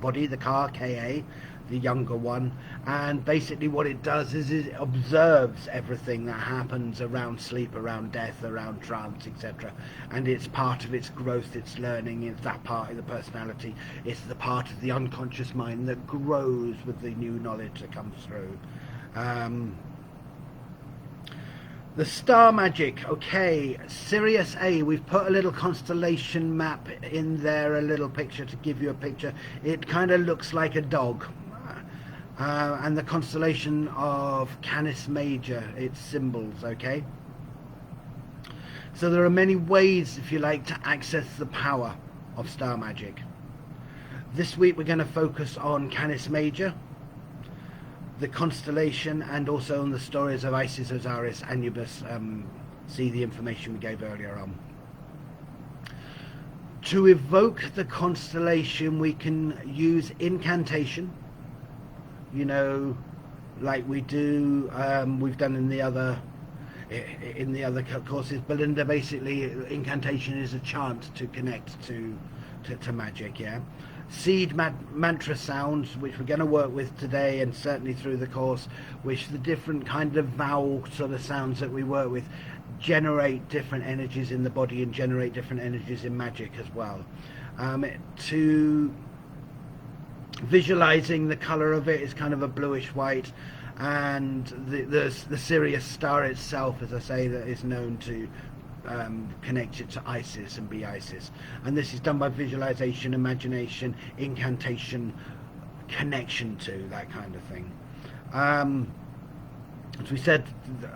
body, the car, Ka, the younger one, and basically what it does is it observes everything that happens around sleep, around death, around trance, etc. And it's part of its growth, its learning, it's that part of the personality, it's the part of the unconscious mind that grows with the new knowledge that comes through. The star magic, okay, Sirius A, we've put a little constellation map in there, a little picture to give you a picture. It kind of looks like a dog. And the constellation of Canis Major, its symbols, okay? So there are many ways, if you like, to access the power of star magic. This week we're going to focus on Canis Major, the constellation, and also on the stories of Isis, Osiris, Anubis. See the information we gave earlier on. To evoke the constellation, we can use incantation, you know, like we do, we've done in the other courses. Belinda, basically, incantation is a chant to connect to magic, yeah. Seed mantra sounds, which we're going to work with today and certainly through the course, which the different kind of vowel sort of sounds that we work with generate different energies in the body and generate different energies in magic as well. To visualizing the color of it is kind of a bluish white, and the Sirius star itself, as I say, that is known to connect it to Isis and be Isis, and this is done by visualization, imagination, incantation, connection to that kind of thing. As we said,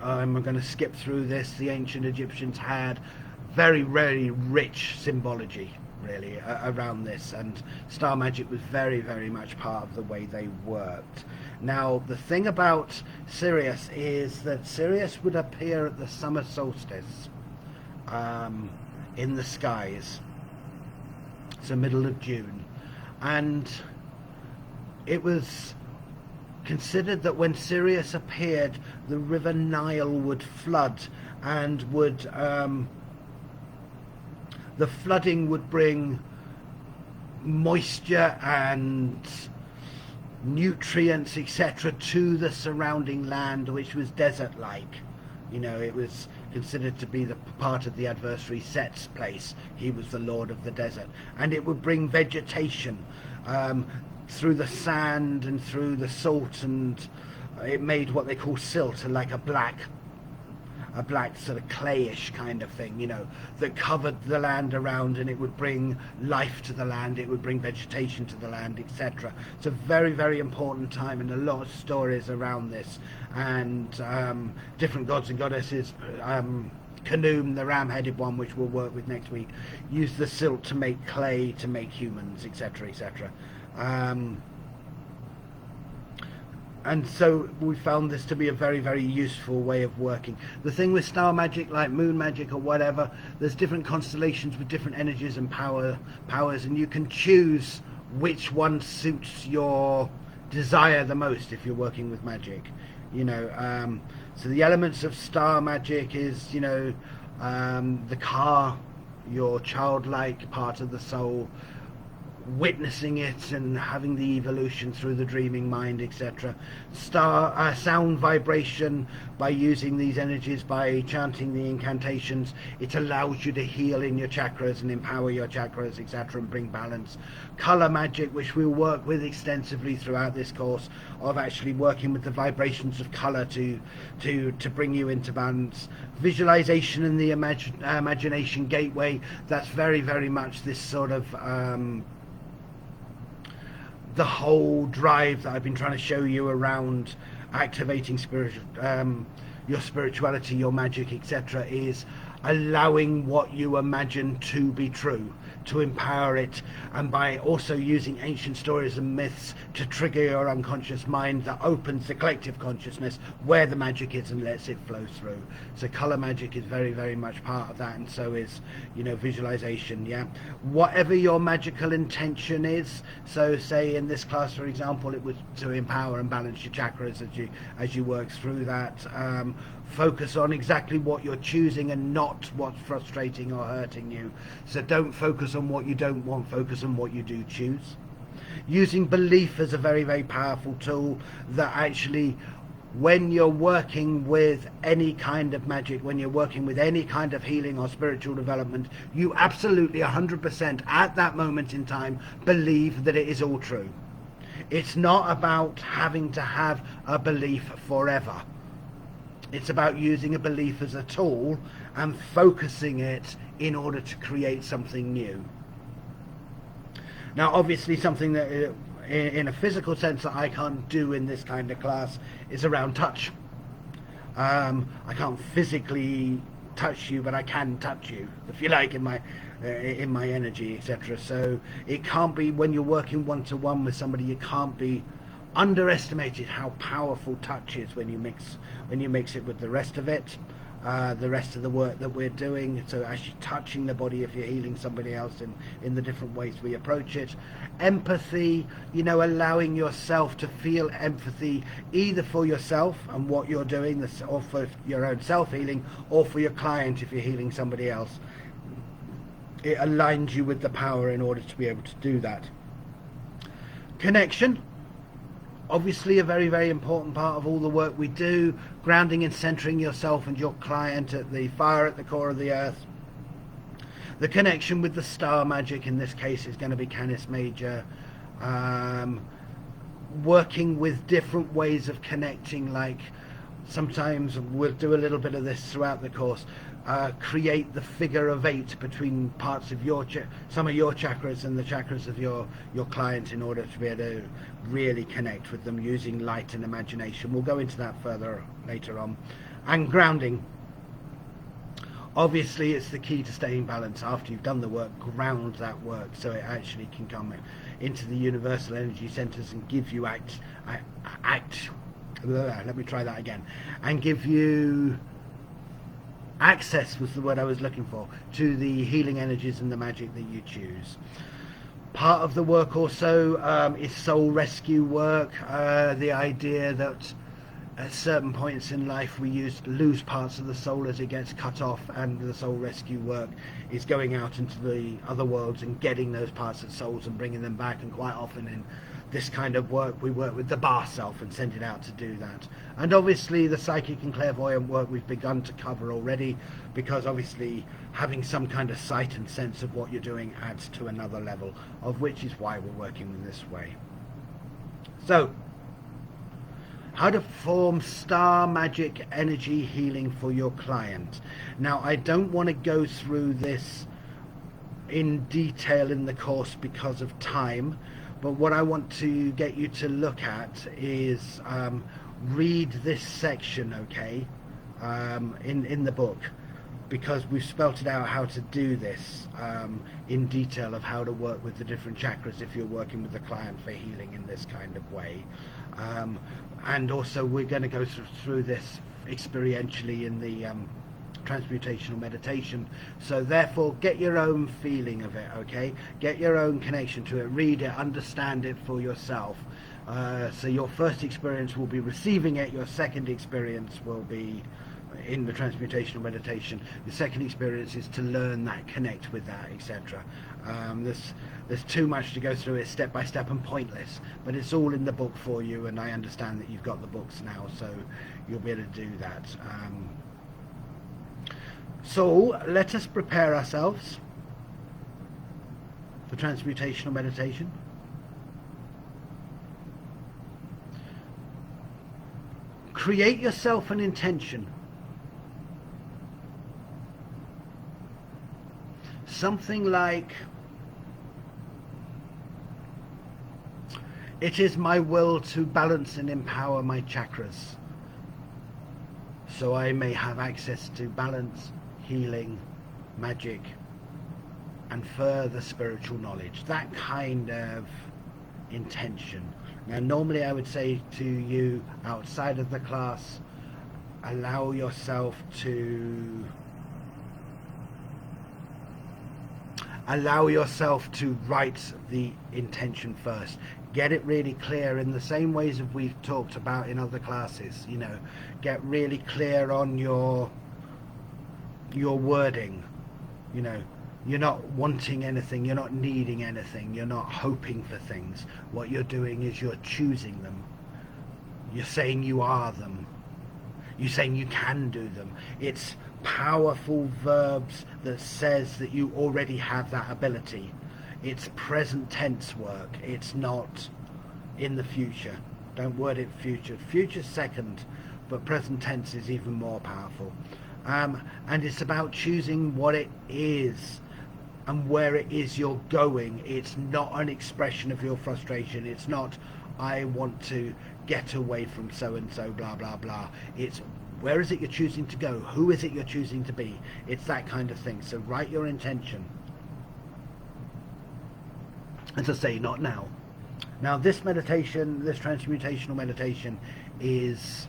I'm going to skip through this. The ancient Egyptians had very, very rich symbology, really, around this, and star magic was very, very much part of the way they worked. Now, the thing about Sirius is that Sirius would appear at the summer solstice in the skies. It's the middle of June, and it was considered that when Sirius appeared, the river Nile would flood, and would the flooding would bring moisture and nutrients, etc., to the surrounding land, which was desert-like. You know, it was considered to be the part of the adversary Set's place. He was the lord of the desert, and it would bring vegetation through the sand and through the salt, and it made what they call silt, like a black sort of clayish kind of thing, you know, that covered the land around, and it would bring life to the land, it would bring vegetation to the land, etc. It's a very, very important time, and a lot of stories around this, and different gods and goddesses. Khnum, the ram-headed one, which we'll work with next week, used the silt to make clay, to make humans, etc., etc. And so we found this to be a very, very useful way of working. The thing with star magic, like moon magic or whatever, there's different constellations with different energies and powers, and you can choose which one suits your desire the most if you're working with magic. You know, so the elements of star magic is, you know, the car, your childlike part of the soul, witnessing it and having the evolution through the dreaming mind, etc. Sound vibration, by using these energies, by chanting the incantations, it allows you to heal in your chakras and empower your chakras, etc., and bring balance. Color magic, which we'll work with extensively throughout this course, of actually working with the vibrations of color to bring you into balance. Visualization and the imagination gateway, that's very, very much this sort of the whole drive that I've been trying to show you around activating your spirituality, your magic, etc., is allowing what you imagine to be true, to empower it, and by also using ancient stories and myths to trigger your unconscious mind, that opens the collective consciousness where the magic is and lets it flow through. So color magic is very, very much part of that, and so is, you know, visualization. Yeah, whatever your magical intention is. So say in this class, for example, it was to empower and balance your chakras as you work through that. Focus on exactly what you're choosing and not what's frustrating or hurting you. So don't focus on what you don't want, focus on what you do choose. Using belief as a very, very powerful tool that actually, when you're working with any kind of magic, when you're working with any kind of healing or spiritual development, you absolutely 100% at that moment in time believe that it is all true. It's not about having to have a belief forever. It's about using a belief as a tool and focusing it in order to create something new. Now, obviously, something that in a physical sense that I can't do in this kind of class is around touch. I can't physically touch you, but I can touch you, if you like, in my energy, etc. So it can't be, when you're working one-to-one with somebody, it can't be underestimated how powerful touch is when you mix it with the rest of it, the rest of the work that we're doing. So actually touching the body if you're healing somebody else in the different ways we approach it. Empathy, you know, allowing yourself to feel empathy either for yourself and what you're doing, or for your own self-healing, or for your client if you're healing somebody else. It aligns you with the power in order to be able to do that. Connection, obviously a very, very important part of all the work we do. Grounding and centering yourself and your client at the fire at the core of the earth. The connection with the star magic in this case is going to be Canis Major. Working with different ways of connecting, like sometimes we'll do a little bit of this throughout the course. Create the figure of 8 between parts of some of your chakras and the chakras of your client in order to be able to really connect with them using light and imagination. We'll go into that further later on. And grounding. Obviously, it's the key to staying balanced. After you've done the work, ground that work so it actually can come into the universal energy centers and give you and give you access, was the word I was looking for, to the healing energies and the magic that you choose. Part of the work also is soul rescue work. The idea that at certain points in life we lose parts of the soul as it gets cut off, and the soul rescue work is going out into the other worlds and getting those parts of souls and bringing them back. And quite often in this kind of work we work with the bar self and send it out to do that. And obviously the psychic and clairvoyant work we've begun to cover already, because obviously having some kind of sight and sense of what you're doing adds to another level, of which is why we're working in this way. So, how to perform star magic energy healing for your client. Now, I don't want to go through this in detail in the course because of time, but what I want to get you to look at is read this section, okay, in the book, because we've spelt it out how to do this in detail, of how to work with the different chakras if you're working with the client for healing in this kind of way. And also we're going to go through this experientially in the transmutational meditation. So therefore get your own feeling of it, okay? Get your own connection to it, read it, understand it for yourself. So your first experience will be receiving it, your second experience will be in the transmutational meditation. The second experience is to learn that, connect with that, etc. There's too much to go through it step by step and pointless, but it's all in the book for you, and I understand that you've got the books now, so you'll be able to do that. So let us prepare ourselves for transmutational meditation. Create yourself an intention. Something like, It is my will to balance and empower my chakras, so I may have access to balance, healing, magic, and further spiritual knowledge. That kind of intention. Now, normally I would say to you outside of the class, allow yourself to write the intention first. Get it really clear in the same ways that we've talked about in other classes. You know, get really clear on your wording. You know, you're not wanting anything, you're not needing anything, you're not hoping for things. What you're doing is you're choosing them. You're saying you are them. You're saying you can do them. It's powerful verbs that says that you already have that ability. It's present tense work. It's not in the future. Don't word it future. Future's second, but present tense is even more powerful. And it's about choosing what it is and where it is you're going. It's not an expression of your frustration. It's not, I want to get away from so-and-so, blah, blah, blah. It's, where is it you're choosing to go? Who is it you're choosing to be? It's that kind of thing. So write your intention. As I say, not now. Now, this meditation, this transmutational meditation, is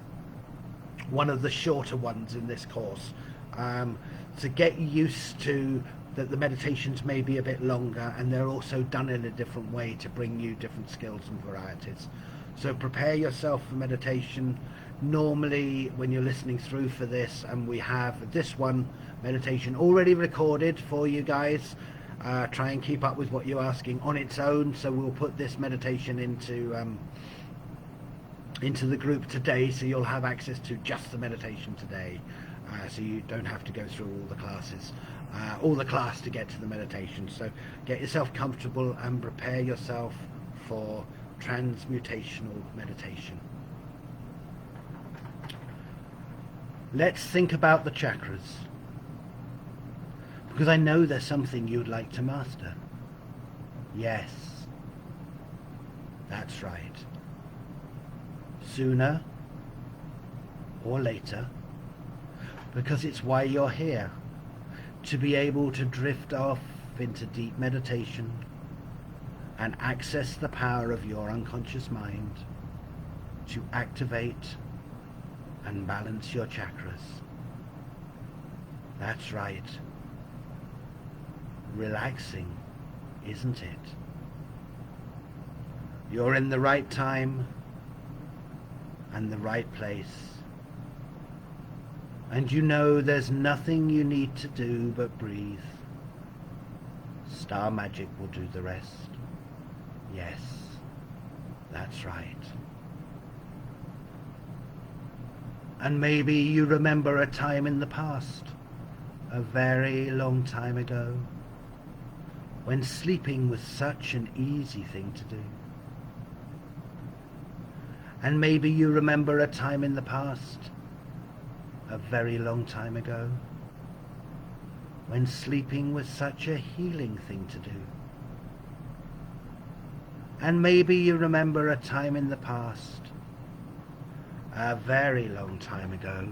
one of the shorter ones in this course. To get used to that, the meditations may be a bit longer, and they're also done in a different way to bring you different skills and varieties. So prepare yourself for meditation. Normally when you're listening through for this, and we have this one meditation already recorded for you guys, try and keep up with what you're asking on its own. So we'll put this meditation into the group today, so you'll have access to just the meditation today, so you don't have to go through all the classes, all the class to get to the meditation. So get yourself comfortable and prepare yourself for transmutational meditation. Let's think about the chakras, because I know there's something you'd like to master. Yes, that's right. Sooner or later, because it's why you're here, to be able to drift off into deep meditation and access the power of your unconscious mind to activate and balance your chakras. That's right. Relaxing, isn't it? You're in the right time and the right place, and you know there's nothing you need to do but breathe. Star magic will do the rest. Yes, that's right. And maybe you remember a time in the past, a very long time ago, when sleeping was such an easy thing to do. And maybe you remember a time in the past, a very long time ago, when sleeping was such a healing thing to do. And maybe you remember a time in the past, a very long time ago,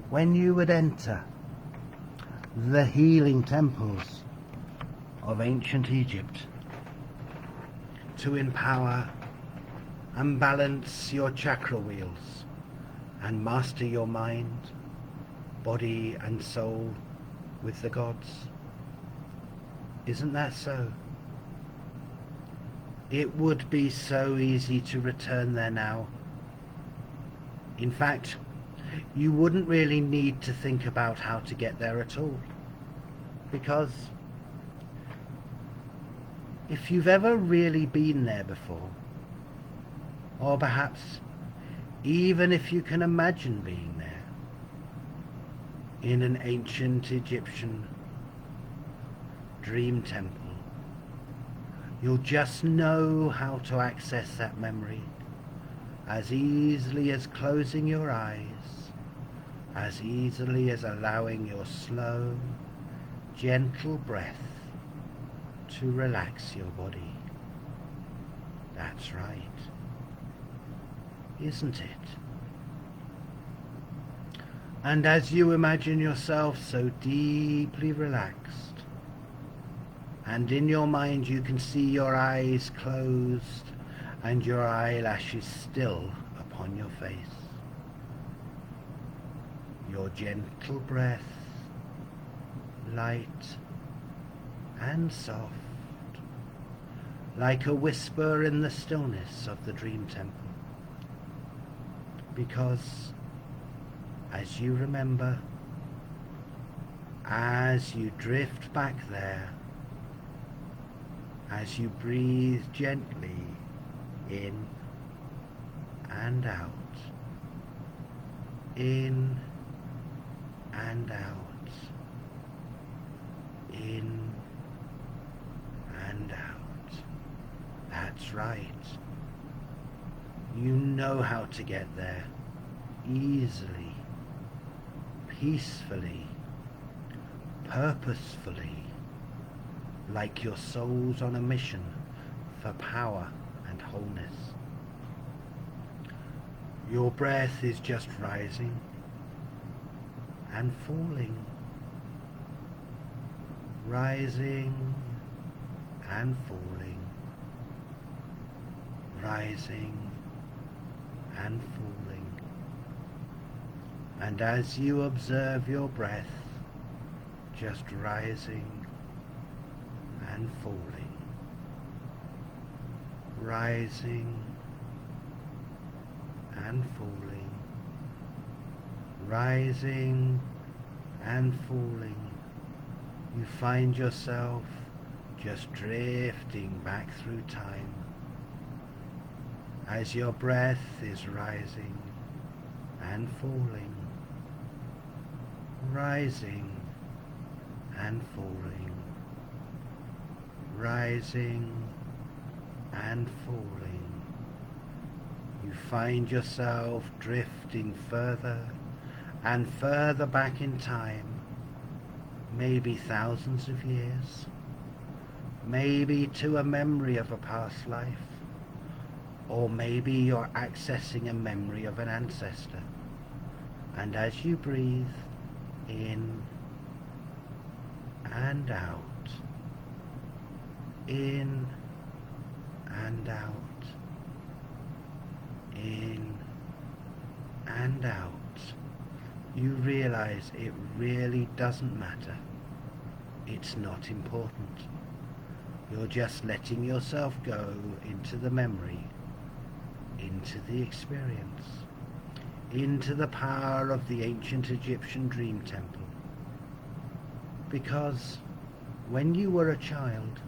when you would enter the healing temples of ancient Egypt to empower and balance your chakra wheels and master your mind, body and soul with the gods. Isn't that so? It would be so easy to return there now. In fact, you wouldn't really need to think about how to get there at all, because if you've ever really been there before, or perhaps even if you can imagine being there in an ancient Egyptian dream temple, you'll just know how to access that memory as easily as closing your eyes, as easily as allowing your slow, gentle breath to relax your body. That's right, isn't it? And as you imagine yourself so deeply relaxed, and in your mind you can see your eyes closed and your eyelashes still upon your face, your gentle breath, light and soft, like a whisper in the stillness of the dream temple. Because as you remember, as you drift back there, as you breathe gently in and out, in and out, in and out. That's right. You know how to get there easily, peacefully, purposefully, like your soul's on a mission for power and wholeness. Your breath is just rising and falling, rising and falling, rising and falling. And as you observe your breath just rising and falling, rising and falling, rising and falling, you find yourself just drifting back through time as your breath is rising and falling, rising and falling, rising and falling. You find yourself drifting further and further back in time, maybe thousands of years, maybe to a memory of a past life, or maybe you're accessing a memory of an ancestor. And as you breathe in and out, in and out, in and out, you realize it really doesn't matter. It's not important. You're just letting yourself go into the memory, into the experience, into the power of the ancient Egyptian dream temple. Because when you were a child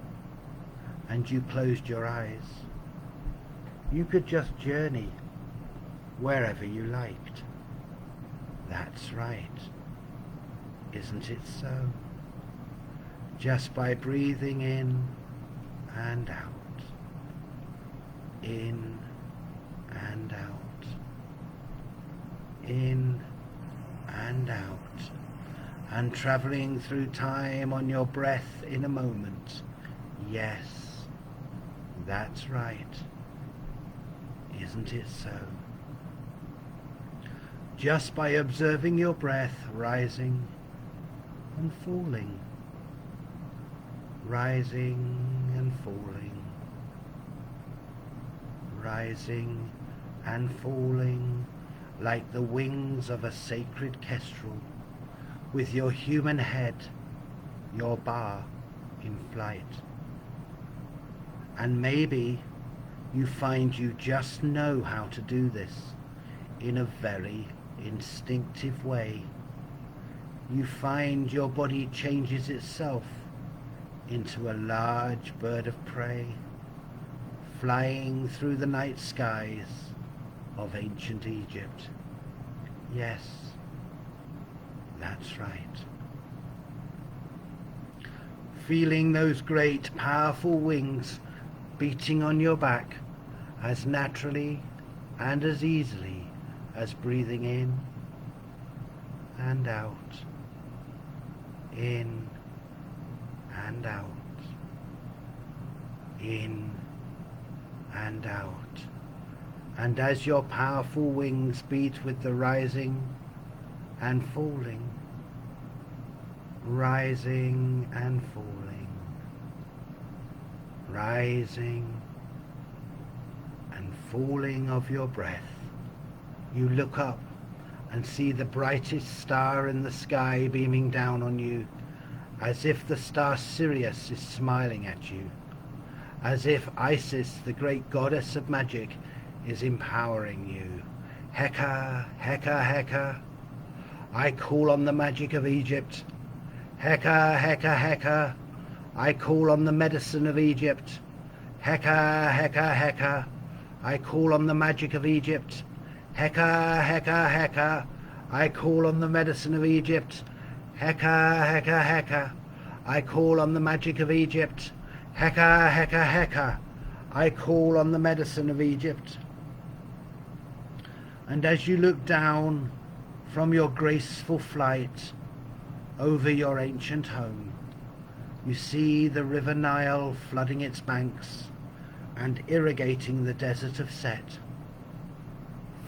and you closed your eyes, you could just journey wherever you liked. That's right. Isn't it so? Just by breathing in and out, in and out, in and out, and traveling through time on your breath in a moment. Yes, that's right. Isn't it so? Just by observing your breath rising and falling, rising and falling, rising and falling, like the wings of a sacred kestrel, with your human head, your bar, in flight. And maybe you find you just know how to do this in a very instinctive way. You find your body changes itself into a large bird of prey, flying through the night skies of ancient Egypt. Yes, that's right. Feeling those great, powerful wings beating on your back as naturally and as easily as breathing in and out, in and out, in and out. And as your powerful wings beat with the rising and falling, rising and falling, rising and falling of your breath, you look up and see the brightest star in the sky beaming down on you, as if the star Sirius is smiling at you, as if Isis, the great goddess of magic, is empowering you. Heka, Heka, Heka, I call on the magic of Egypt. Heka, Heka, Heka, I call on the medicine of Egypt. Heka, Heka, Heka, I call on the magic of Egypt. Heka, Heka, Heka, I call on the medicine of Egypt. Heka, Heka, Heka, I call on the magic of Egypt. Heka, Heka, Heka, I call on the medicine of Egypt. And as you look down from your graceful flight over your ancient home, you see the river Nile flooding its banks and irrigating the desert of Set.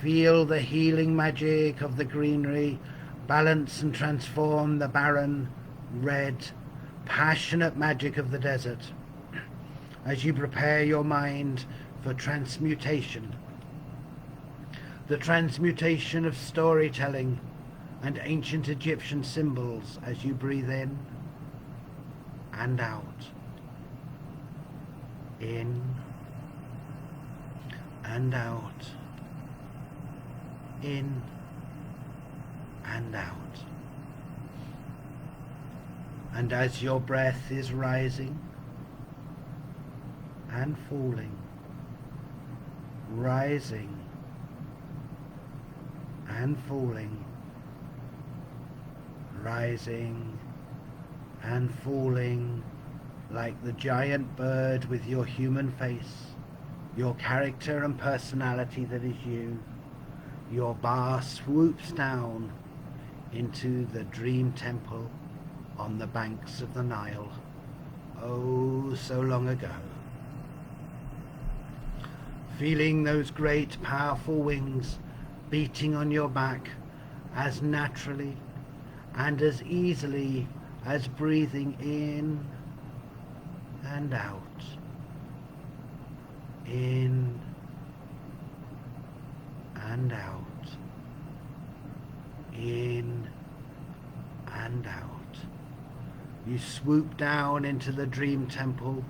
Feel the healing magic of the greenery balance and transform the barren, red, passionate magic of the desert as you prepare your mind for transmutation. The transmutation of storytelling and ancient Egyptian symbols as you breathe in and out. In and out. In and out. And as your breath is rising and falling, rising and falling, rising and falling, like the giant bird with your human face, your character and personality that is you, your bar swoops down into the dream temple on the banks of the Nile, oh so long ago. Feeling those great powerful wings beating on your back as naturally and as easily as breathing in and out, in and out, in and out. You swoop down into the dream temple.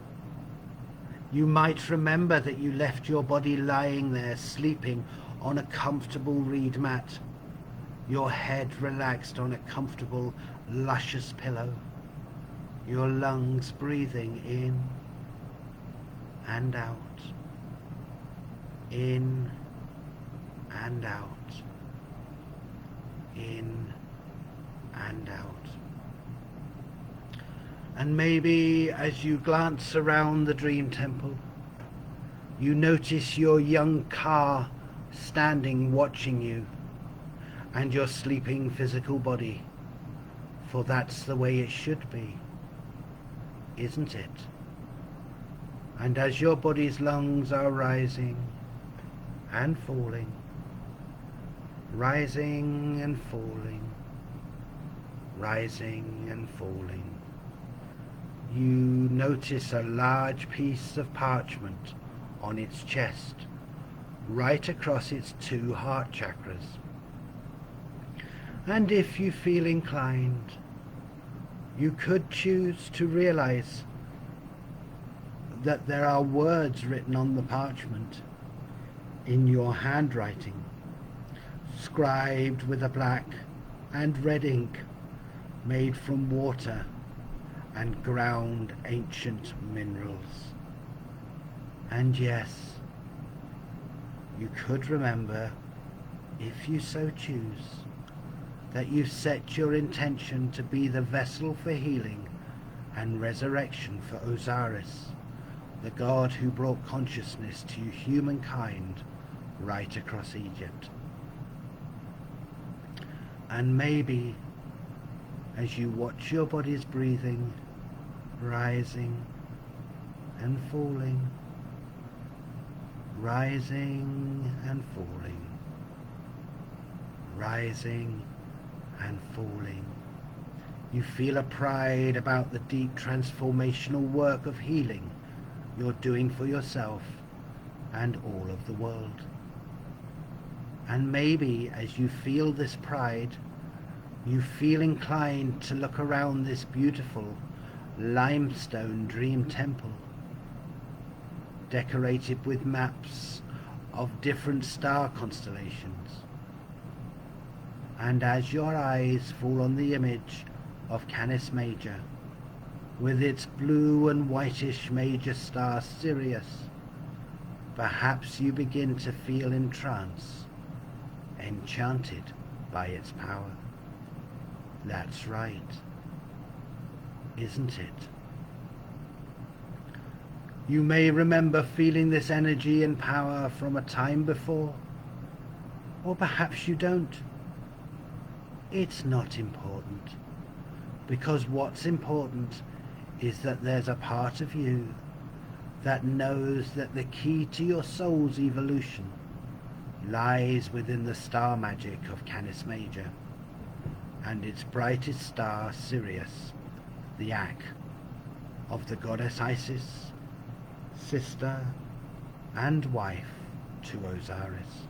You might remember that you left your body lying there sleeping on a comfortable reed mat, your head relaxed on a comfortable, luscious pillow, your lungs breathing in and out, in and out, in and out. And maybe as you glance around the dream temple, you notice your young Ka standing watching you and your sleeping physical body, for that's the way it should be, isn't it? And as your body's lungs are rising and falling, rising and falling, rising and falling, you notice a large piece of parchment on its chest, right across its 2 heart chakras. And if you feel inclined, you could choose to realize that there are words written on the parchment in your handwriting, scribed with a black and red ink made from water and ground ancient minerals. And yes, you could remember, if you so choose, that you set your intention to be the vessel for healing and resurrection for Osiris, the god who brought consciousness to humankind right across Egypt. And maybe, as you watch your body's breathing, rising and falling, rising and falling, rising and falling. You feel a pride about the deep transformational work of healing you're doing for yourself and all of the world. And maybe as you feel this pride, you feel inclined to look around this beautiful limestone dream temple, decorated with maps of different star constellations. And as your eyes fall on the image of Canis Major, with its blue and whitish major star Sirius, perhaps you begin to feel entranced, enchanted by its power. That's right, isn't it? You may remember feeling this energy and power from a time before, or perhaps you don't. It's not important, because what's important is that there's a part of you that knows that the key to your soul's evolution lies within the star magic of Canis Major and its brightest star Sirius, the Ak of the goddess Isis, sister and wife to Osiris.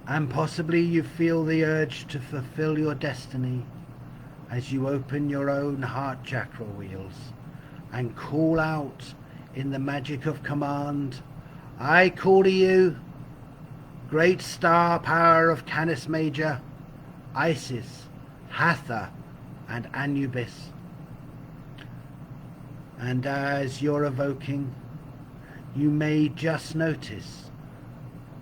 And possibly you feel the urge to fulfill your destiny as you open your own heart chakra wheels and call out in the magic of command, I call to you, great star power of Canis Major, Isis, Hathor and Anubis. And as you're evoking, you may just notice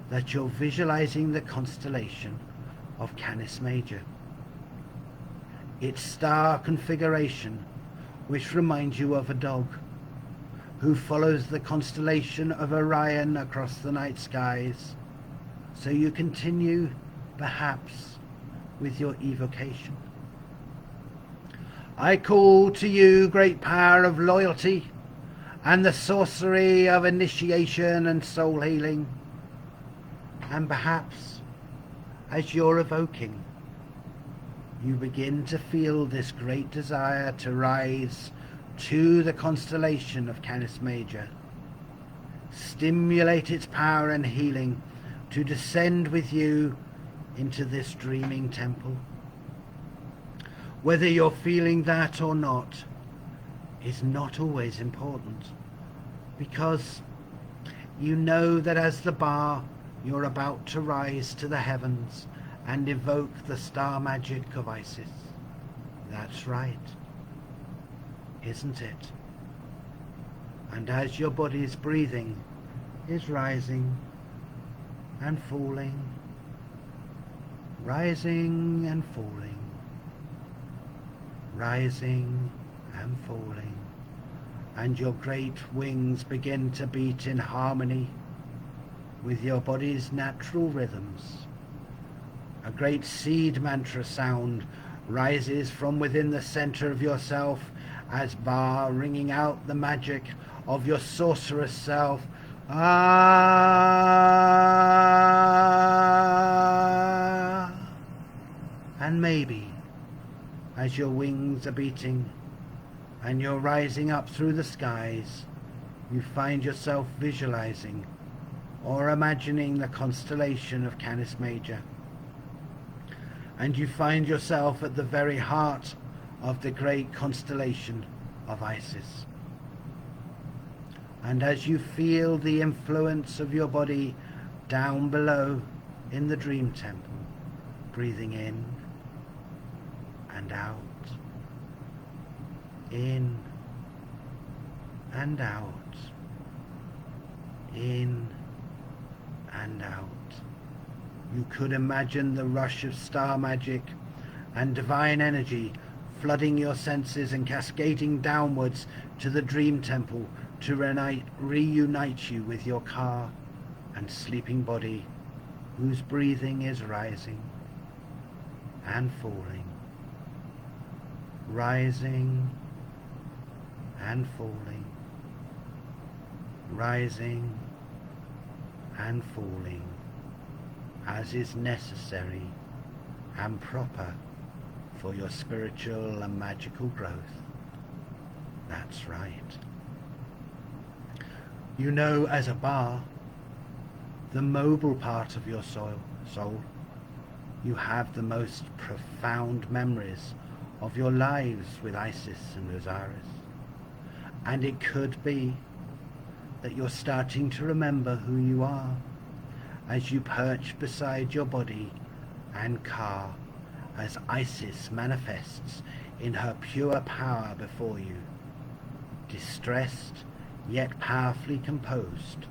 that you're visualizing the constellation of Canis Major, its star configuration, which reminds you of a dog who follows the constellation of Orion across the night skies. So you continue, perhaps, with your evocation. I call to you, great power of loyalty and the sorcery of initiation and soul healing. And perhaps, as you're evoking, you begin to feel this great desire to rise to the constellation of Canis Major, stimulate its power and healing to descend with you into this dreaming temple. Whether you're feeling that or not is not always important, because you know that as the bar, you're about to rise to the heavens and evoke the star magic of Isis. That's right, isn't it? And as your body's breathing is rising and falling, rising and falling, rising and falling, and your great wings begin to beat in harmony with your body's natural rhythms, a great seed mantra sound rises from within the center of yourself as Ba, ringing out the magic of your sorceress self. Ah! And maybe, as your wings are beating and you're rising up through the skies, you find yourself visualizing or imagining the constellation of Canis Major. And you find yourself at the very heart of the great constellation of Isis. And as you feel the influence of your body down below in the dream temple, breathing in and out, in and out, in and out. You could imagine the rush of star magic and divine energy flooding your senses and cascading downwards to the dream temple to reunite you with your car and sleeping body, whose breathing is rising and falling, rising and falling, rising and falling as is necessary and proper for your spiritual and magical growth. That's right. You know, as a bar, the mobile part of your soul, you have the most profound memories of your lives with Isis and Osiris. And it could be that you're starting to remember who you are as you perch beside your body and car as Isis manifests in her pure power before you, distressed yet powerfully composed,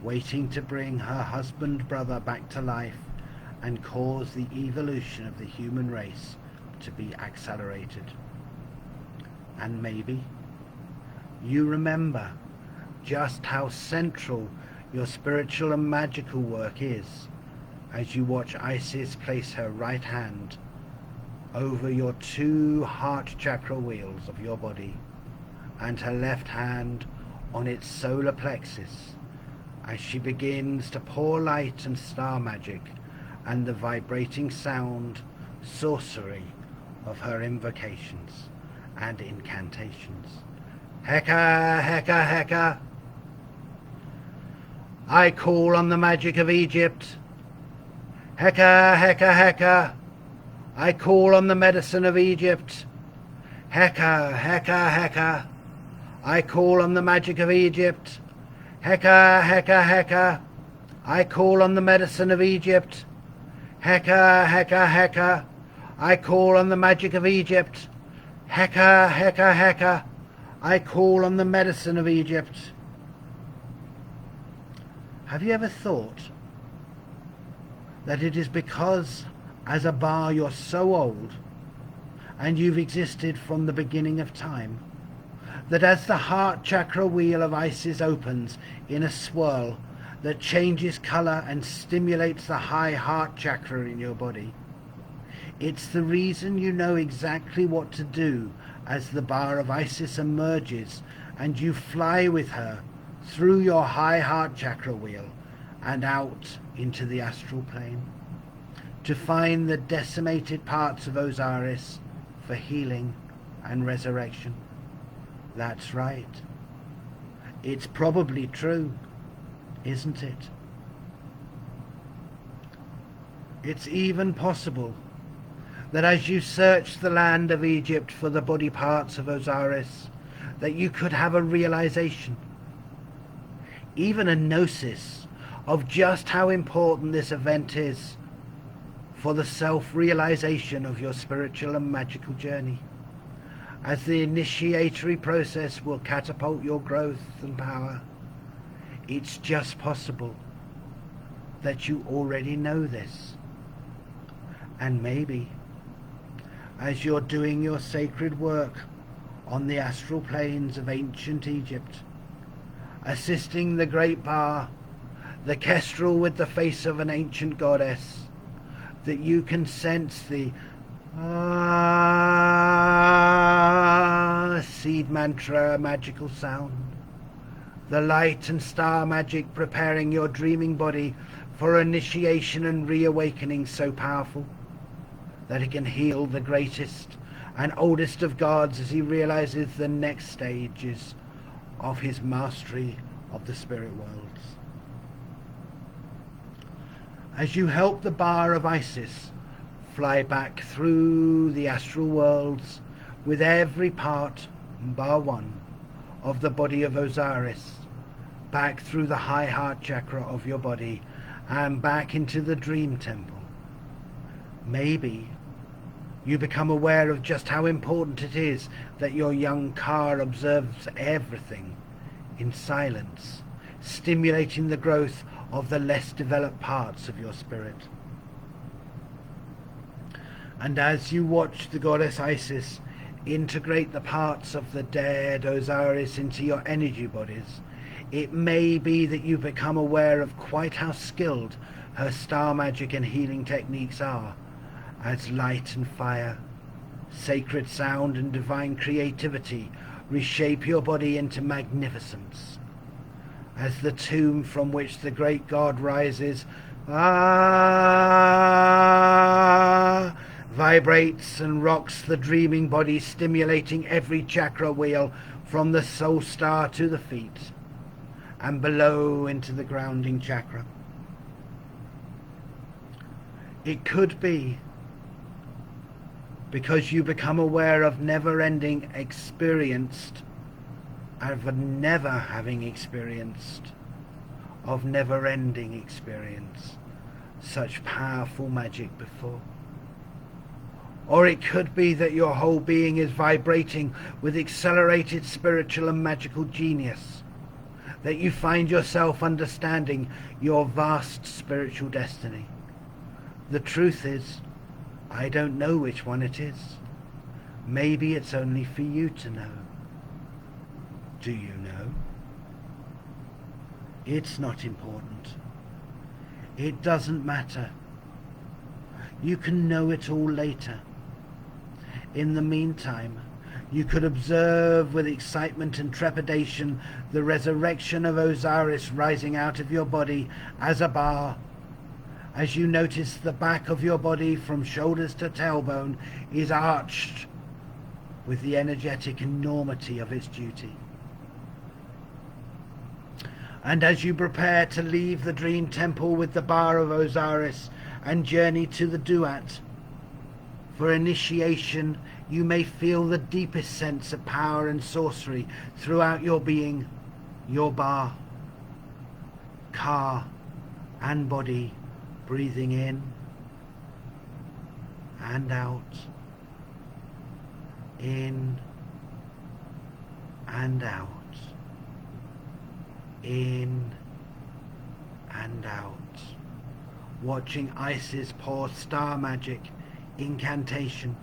waiting to bring her husband brother back to life and cause the evolution of the human race to be accelerated. And maybe you remember just how central your spiritual and magical work is as you watch Isis place her right hand over your 2 heart chakra wheels of your body and her left hand on its solar plexus as she begins to pour light and star magic and the vibrating sound, sorcery of her invocations and incantations. Heka, Heka, Heka. I call on the magic of Egypt. Heka, Heka, Heka. I call on the medicine of Egypt. Heka, Heka, Heka. I call on the magic of Egypt. Heka, Heka, Heka. I call on the medicine of Egypt. Heka, Heka, Heka. I call on the magic of Egypt. Heka, Heka, Heka. I call on the medicine of Egypt. Have you ever thought that it is because as a bar you're so old and you've existed from the beginning of time, that as the heart chakra wheel of Isis opens in a swirl that changes colour and stimulates the high heart chakra in your body, it's the reason you know exactly what to do as the bar of Isis emerges and you fly with her through your high heart chakra wheel and out into the astral plane to find the decimated parts of Osiris for healing and resurrection. That's right. It's probably true, isn't it? It's even possible that as you search the land of Egypt for the body parts of Osiris, that you could have a realization, even a gnosis, of just how important this event is for the self-realization of your spiritual and magical journey, as the initiatory process will catapult your growth and power. It's just possible that you already know this. And maybe, as you're doing your sacred work on the astral planes of ancient Egypt, assisting the great bar, the kestrel with the face of an ancient goddess, that you can sense the seed mantra magical sound, the light and star magic preparing your dreaming body for initiation and reawakening so powerful that it can heal the greatest and oldest of gods as he realizes the next stages of his mastery of the spirit worlds. As you help the bar of Isis fly back through the astral worlds with every part, bar one, of the body of Osiris, back through the high heart chakra of your body and back into the dream temple, maybe you become aware of just how important it is that your young car observes everything in silence, stimulating the growth of the less developed parts of your spirit. And as you watch the goddess Isis integrate the parts of the dead Osiris into your energy bodies, it may be that you become aware of quite how skilled her star magic and healing techniques are, as light and fire, sacred sound and divine creativity reshape your body into magnificence, as the tomb from which the great god rises vibrates and rocks the dreaming body, stimulating every chakra wheel from the soul star to the feet and below into the grounding chakra. It could be because you become aware of never-ending experienced, of never having experienced, of never-ending experience such powerful magic before. Or it could be that your whole being is vibrating with accelerated spiritual and magical genius, that you find yourself understanding your vast spiritual destiny. The truth is, I don't know which one it is. Maybe it's only for you to know. Do you know? It's not important. It doesn't matter. You can know it all later. In the meantime, you could observe with excitement and trepidation the resurrection of Osiris rising out of your body as a bar. As you notice the back of your body from shoulders to tailbone is arched with the energetic enormity of its duty. And as you prepare to leave the dream temple with the bar of Osiris and journey to the Duat, for initiation, you may feel the deepest sense of power and sorcery throughout your being, your bar, car, and body, breathing in and out, in and out, in and out, watching Isis pour star magic, incantation,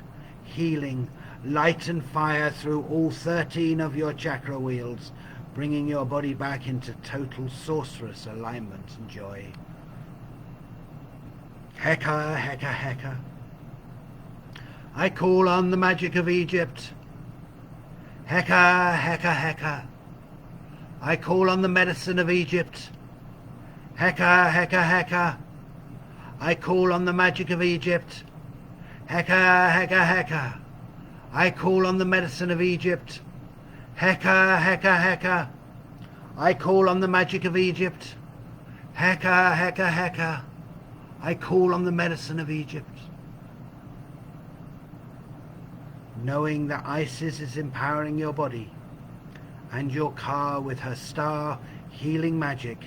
healing, light and fire through all 13 of your chakra wheels, bringing your body back into total sorcerous alignment and joy. Heka, Heka, Heka. I call on the magic of Egypt. Heka, Heka, Heka. I call on the medicine of Egypt. Heka, Heka, Heka. I call on the magic of Egypt. Heka, Heka, Heka. I call on the medicine of Egypt. Heka, Heka, Heka. I call on the magic of Egypt. Heka, Heka, Heka. I call on the medicine of Egypt. Knowing that Isis is empowering your body and your car with her star healing magic,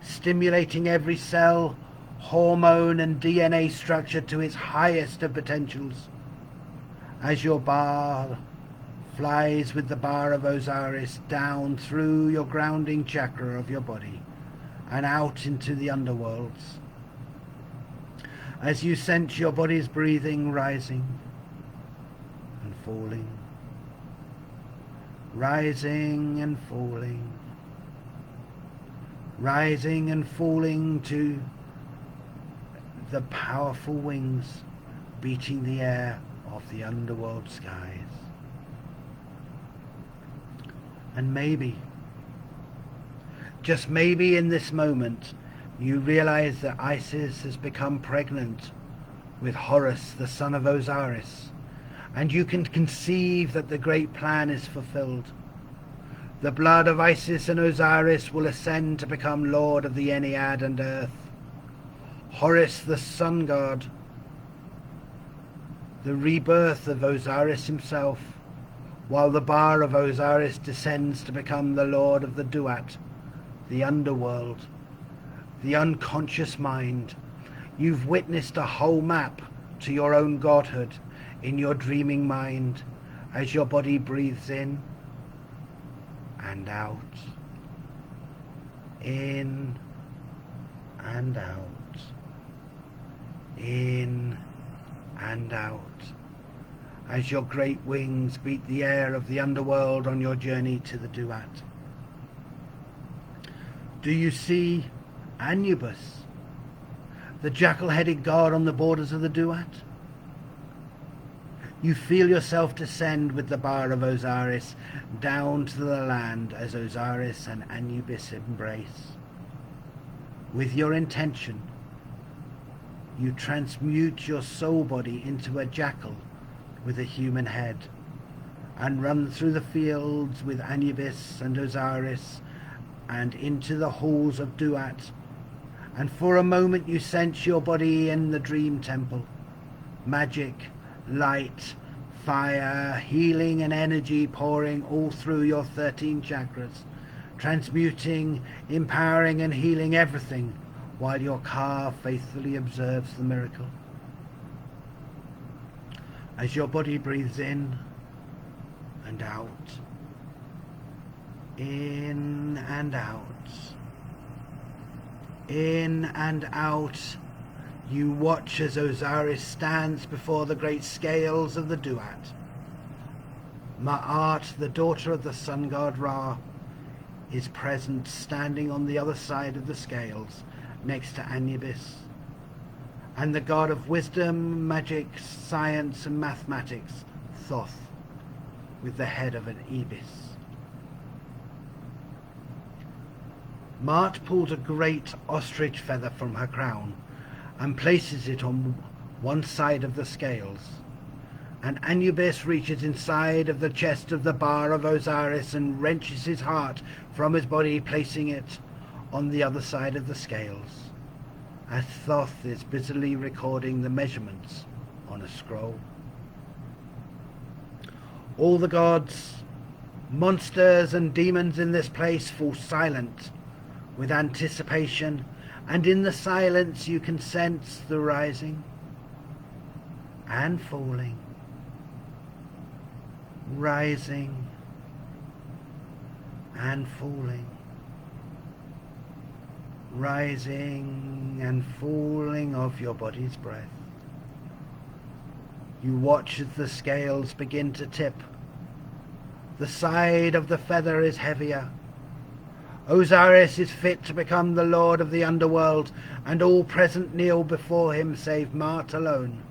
stimulating every cell, hormone and DNA structure to its highest of potentials, as your bar flies with the bar of Osiris down through your grounding chakra of your body and out into the underworlds. As you sense your body's breathing rising and falling, rising and falling, rising and falling to the powerful wings beating the air of the underworld skies. And maybe, just maybe in this moment, you realize that Isis has become pregnant with Horus, the son of Osiris, and you can conceive that the great plan is fulfilled. The blood of Isis and Osiris will ascend to become lord of the Ennead and earth. Horus, the sun god, the rebirth of Osiris himself, while the bar of Osiris descends to become the lord of the Duat, the underworld, the unconscious mind. You've witnessed a whole map to your own godhood in your dreaming mind as your body breathes in and out, in and out, in and out, as your great wings beat the air of the underworld on your journey to the Duat. Do you see Anubis, the jackal-headed god on the borders of the Duat? You feel yourself descend with the bar of Osiris down to the land as Osiris and Anubis embrace. With your intention, you transmute your soul body into a jackal with a human head and run through the fields with Anubis and Osiris and into the halls of Duat. And for a moment you sense your body in the dream temple. Magic, light, fire, healing and energy pouring all through your 13 chakras, transmuting, empowering and healing everything while your car faithfully observes the miracle. As your body breathes in and out, in and out, in and out, you watch as Osiris stands before the great scales of the Duat. Ma'at, the daughter of the sun god Ra, is present, standing on the other side of the scales next to Anubis, and the god of wisdom, magic, science and mathematics, Thoth, with the head of an ibis. Ma'at pulls a great ostrich feather from her crown and places it on one side of the scales, and Anubis reaches inside of the chest of the bar of Osiris and wrenches his heart from his body, placing it on the other side of the scales, as Thoth is busily recording the measurements on a scroll. All the gods, monsters and demons in this place fall silent with anticipation, and in the silence you can sense the rising and falling, rising and falling, rising and falling of your body's breath. You watch as the scales begin to tip. The side of the feather is heavier. Osiris is fit to become the lord of the underworld, and all present kneel before him save Ma'at alone,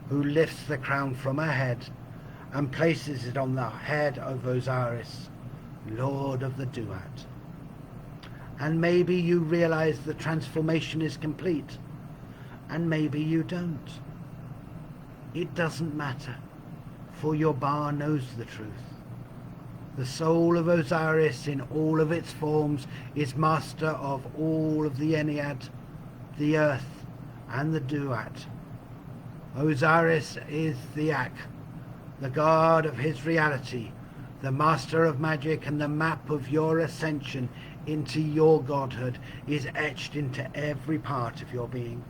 who lifts the crown from her head and places it on the head of Osiris, lord of the Duat. And maybe you realize the transformation is complete, and maybe you don't. It doesn't matter, for your bar knows the truth. The soul of Osiris in all of its forms is master of all of the Ennead, the earth and the Duat. Osiris is the Ak, the god of his reality, the master of magic, and the map of your ascension into your godhood is etched into every part of your being.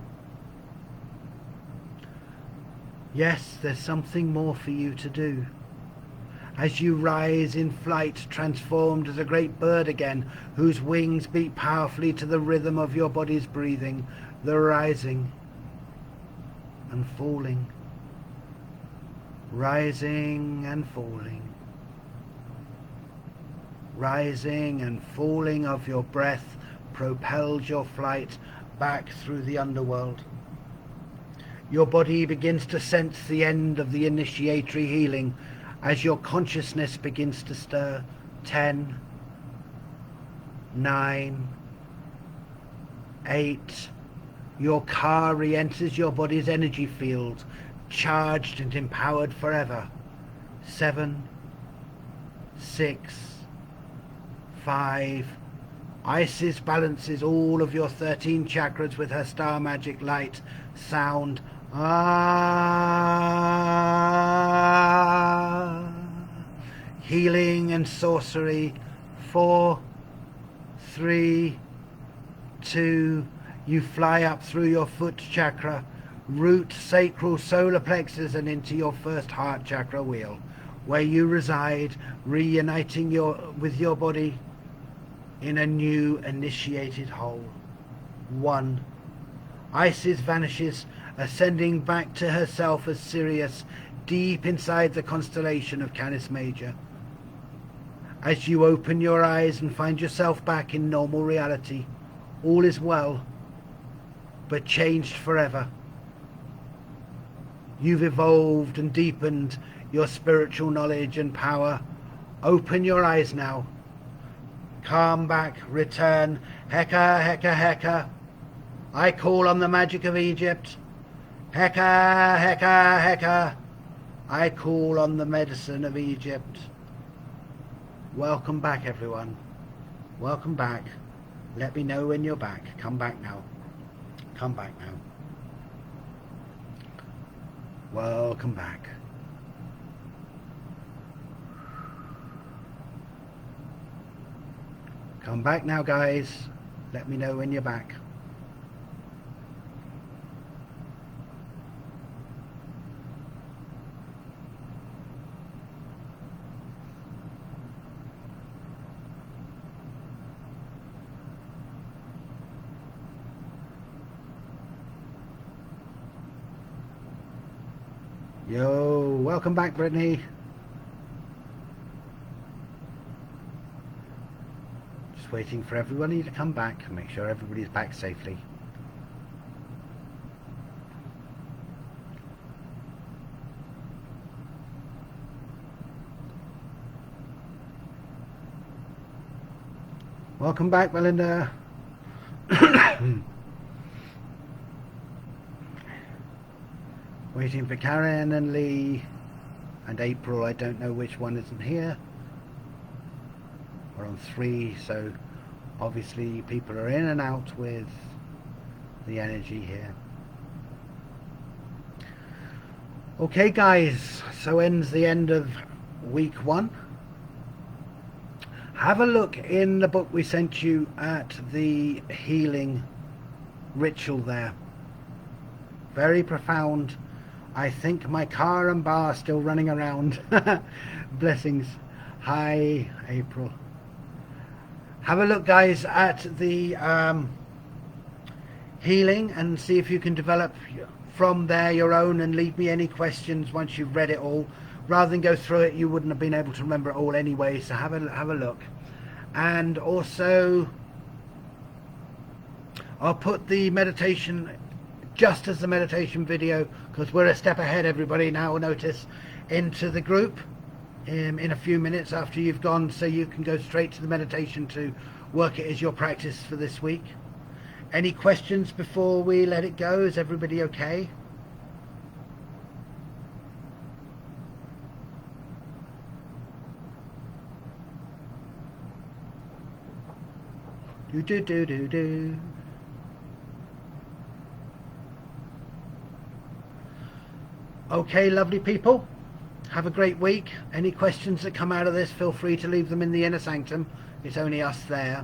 Yes, there's something more for you to do. As you rise in flight, transformed as a great bird again, whose wings beat powerfully to the rhythm of your body's breathing, the rising and falling, rising and falling, rising and falling of your breath propels your flight back through the underworld. Your body begins to sense the end of the initiatory healing as your consciousness begins to stir. 10, 9, 8. Your car re-enters your body's energy field, charged and empowered forever. 7, 6, 5. Isis balances all of your 13 chakras with her star magic light, sound, healing and sorcery. 4, 3, 2. You fly up through your foot chakra, root, sacral, solar plexus, and into your first heart chakra wheel, where you reside, reuniting with your body in a new initiated whole. 1. Isis vanishes, ascending back to herself as Sirius, deep inside the constellation of Canis Major. As you open your eyes and find yourself back in normal reality, all is well, but changed forever. you've evolved and deepened your spiritual knowledge and power. Open your eyes now. Come back, return. Heka, Heka, Heka. I call on the magic of Egypt. Heka, Heka, Heka. I call on the medicine of Egypt. Welcome back, everyone. Welcome back. Let me know when you're back. Come back now. Come back now. Welcome back. Come back now, guys. Let me know when you're back. Yo, welcome back, Brittany. Just waiting for everybody to come back. Make sure everybody's back safely. Welcome back, Melinda. Waiting for Karen and Lee and April. I don't know which one isn't here. We're on 3, so obviously people are in and out with the energy here. Okay, guys, so ends the end of week 1. Have a look in the book we sent you at the healing ritual there. Very profound. I think my car and bar are still running around. Blessings. Hi, April. Have a look, guys, at the healing and see if you can develop from there your own, and leave me any questions once you've read it all. Rather than go through it, you wouldn't have been able to remember it all anyway, so have a look. And also, I'll put the meditation just as the meditation video, because we're a step ahead, everybody now, notice, into the group in a few minutes after you've gone, so you can go straight to the meditation to work it as your practice for this week. Any questions before we let it go? Is everybody okay? Do. Okay, lovely people, have a great week. Any questions that come out of this, feel free to leave them in the inner sanctum. It's only us there.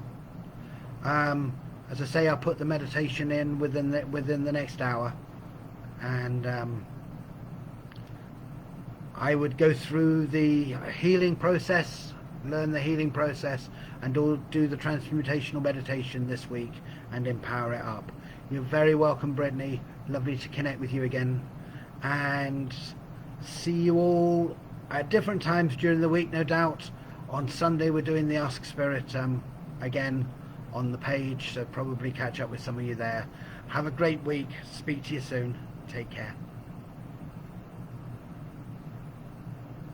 As I say, I'll put the meditation in within the next hour, and I would go through the healing process, learn the healing process, and do the transmutational meditation this week and empower it up. You're very welcome, Brittany. Lovely to connect with you again. And see you all at different times during the week, no doubt. On Sunday we're doing the Ask Spirit again on the page, so probably catch up with some of you there. Have a great week. Speak to you soon. Take care.